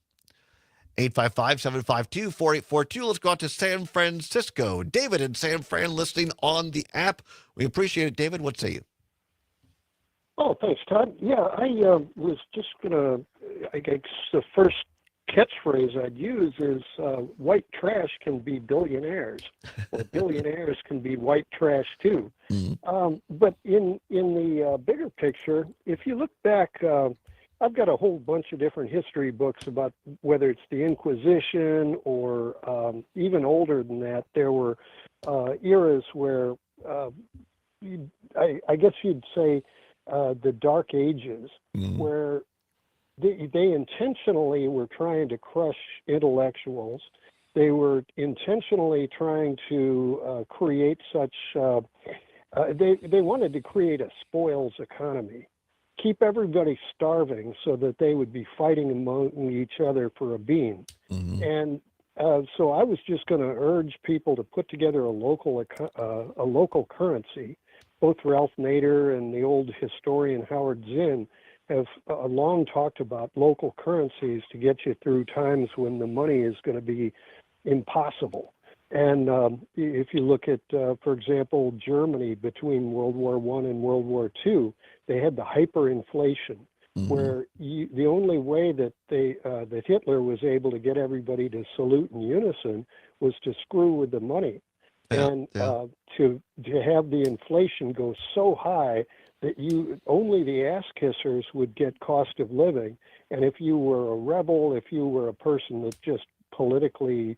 855-752-4842. Let's go out to San Francisco. David in San Fran listening on the app. We appreciate it, David. What say you? Oh, thanks, Todd. Yeah, I was just going to, I guess the first catchphrase I'd use is white trash can be billionaires, or billionaires can be white trash too. But in the bigger picture, if you look back, I've got a whole bunch of different history books about whether it's the Inquisition or even older than that. There were eras where I guess you'd say the Dark Ages, where they intentionally were trying to crush intellectuals. They were intentionally trying to create such. They wanted to create a spoils economy, keep everybody starving so that they would be fighting among each other for a bean. And so I was just going to urge people to put together a local currency. Both Ralph Nader and the old historian Howard Zinn have long talked about local currencies to get you through times when the money is going to be impossible. And if you look at, for example, Germany between World War I and World War II, they had the hyperinflation, where the only way that that Hitler was able to get everybody to salute in unison was to screw with the money, to have the inflation go so high that only the ass kissers would get cost of living, and if you were a rebel, if you were a person that just politically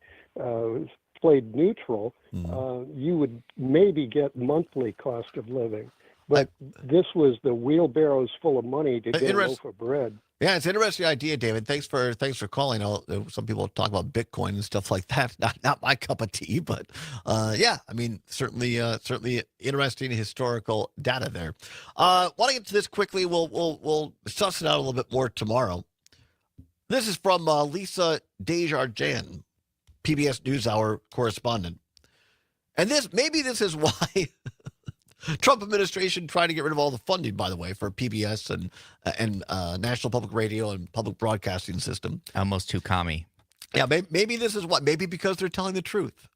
played neutral, you would maybe get monthly cost of living. But this was the wheelbarrows full of money to get a loaf of bread. Yeah, it's an interesting idea, David. Thanks for calling. Some people talk about Bitcoin and stuff like that. Not my cup of tea, but yeah, I mean, certainly interesting historical data there. Want to get to this quickly? We'll suss it out a little bit more tomorrow. This is from Lisa Desjardins, PBS NewsHour correspondent, and this is why. Trump administration trying to get rid of all the funding, by the way, for PBS and National Public Radio and public broadcasting system. Almost too commie. Yeah, maybe this is what. Maybe because they're telling the truth.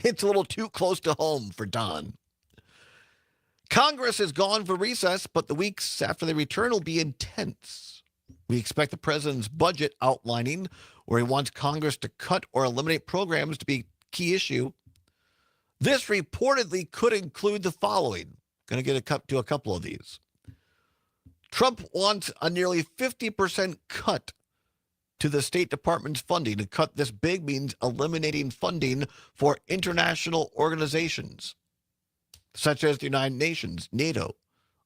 It's a little too close to home for Don. Congress is gone for recess, but the weeks after they return will be intense. We expect the president's budget outlining, where he wants Congress to cut or eliminate programs, to be a key issue. This reportedly could include the following. Going to get to a couple of these. Trump wants a nearly 50% cut to the State Department's funding. To cut this big means eliminating funding for international organizations, such as the United Nations, NATO,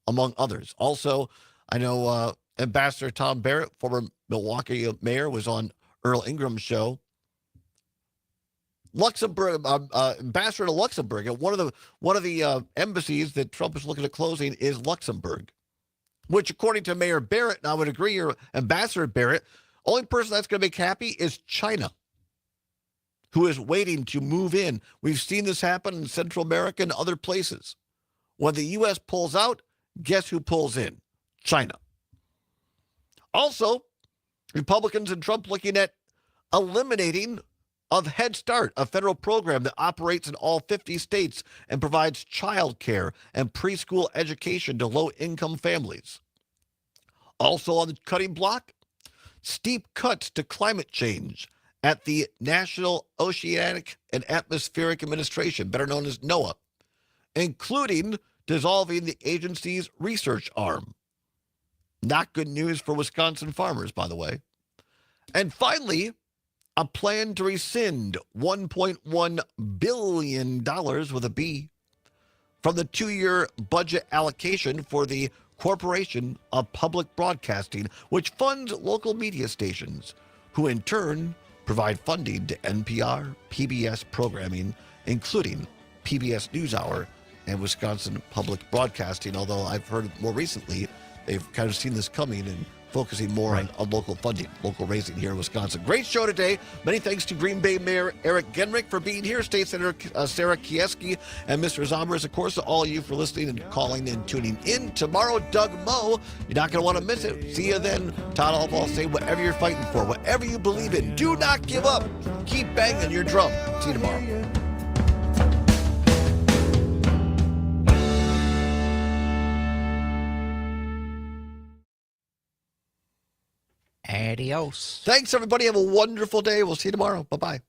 among others. Also, I know Ambassador Tom Barrett, former Milwaukee mayor, was on Earl Ingram's show. Luxembourg, ambassador to Luxembourg, and one of the embassies that Trump is looking at closing is Luxembourg, which, according to Mayor Barrett, and I would agree, or Ambassador Barrett, only person that's going to make happy is China, who is waiting to move in. We've seen this happen in Central America and other places. When the U.S. pulls out, guess who pulls in? China. Also, Republicans and Trump looking at eliminating of Head Start, a federal program that operates in all 50 states and provides child care and preschool education to low-income families. Also on the cutting block, steep cuts to climate change at the National Oceanic and Atmospheric Administration, better known as NOAA, including dissolving the agency's research arm. Not good news for Wisconsin farmers, by the way. And finally, a plan to rescind $1.1 billion with a B from the 2-year budget allocation for the Corporation of Public Broadcasting, which funds local media stations, who in turn provide funding to NPR, PBS programming, including PBS NewsHour and Wisconsin Public Broadcasting, although I've heard more recently they've kind of seen this coming and focusing more on local funding, local raising here in Wisconsin. Great show today. Many thanks to Green Bay Mayor Eric Genrich for being here, State Senator Sarah Kieski, and Mr. Zombers, of course, to all of you for listening and calling and tuning in. Tomorrow, Doug Moe. You're not going to want to miss it. See you then. Todd Allbaugh, say whatever you're fighting for, whatever you believe in, do not give up. Keep banging your drum. See you tomorrow. Adios. Thanks, everybody. Have a wonderful day. We'll see you tomorrow. Bye-bye.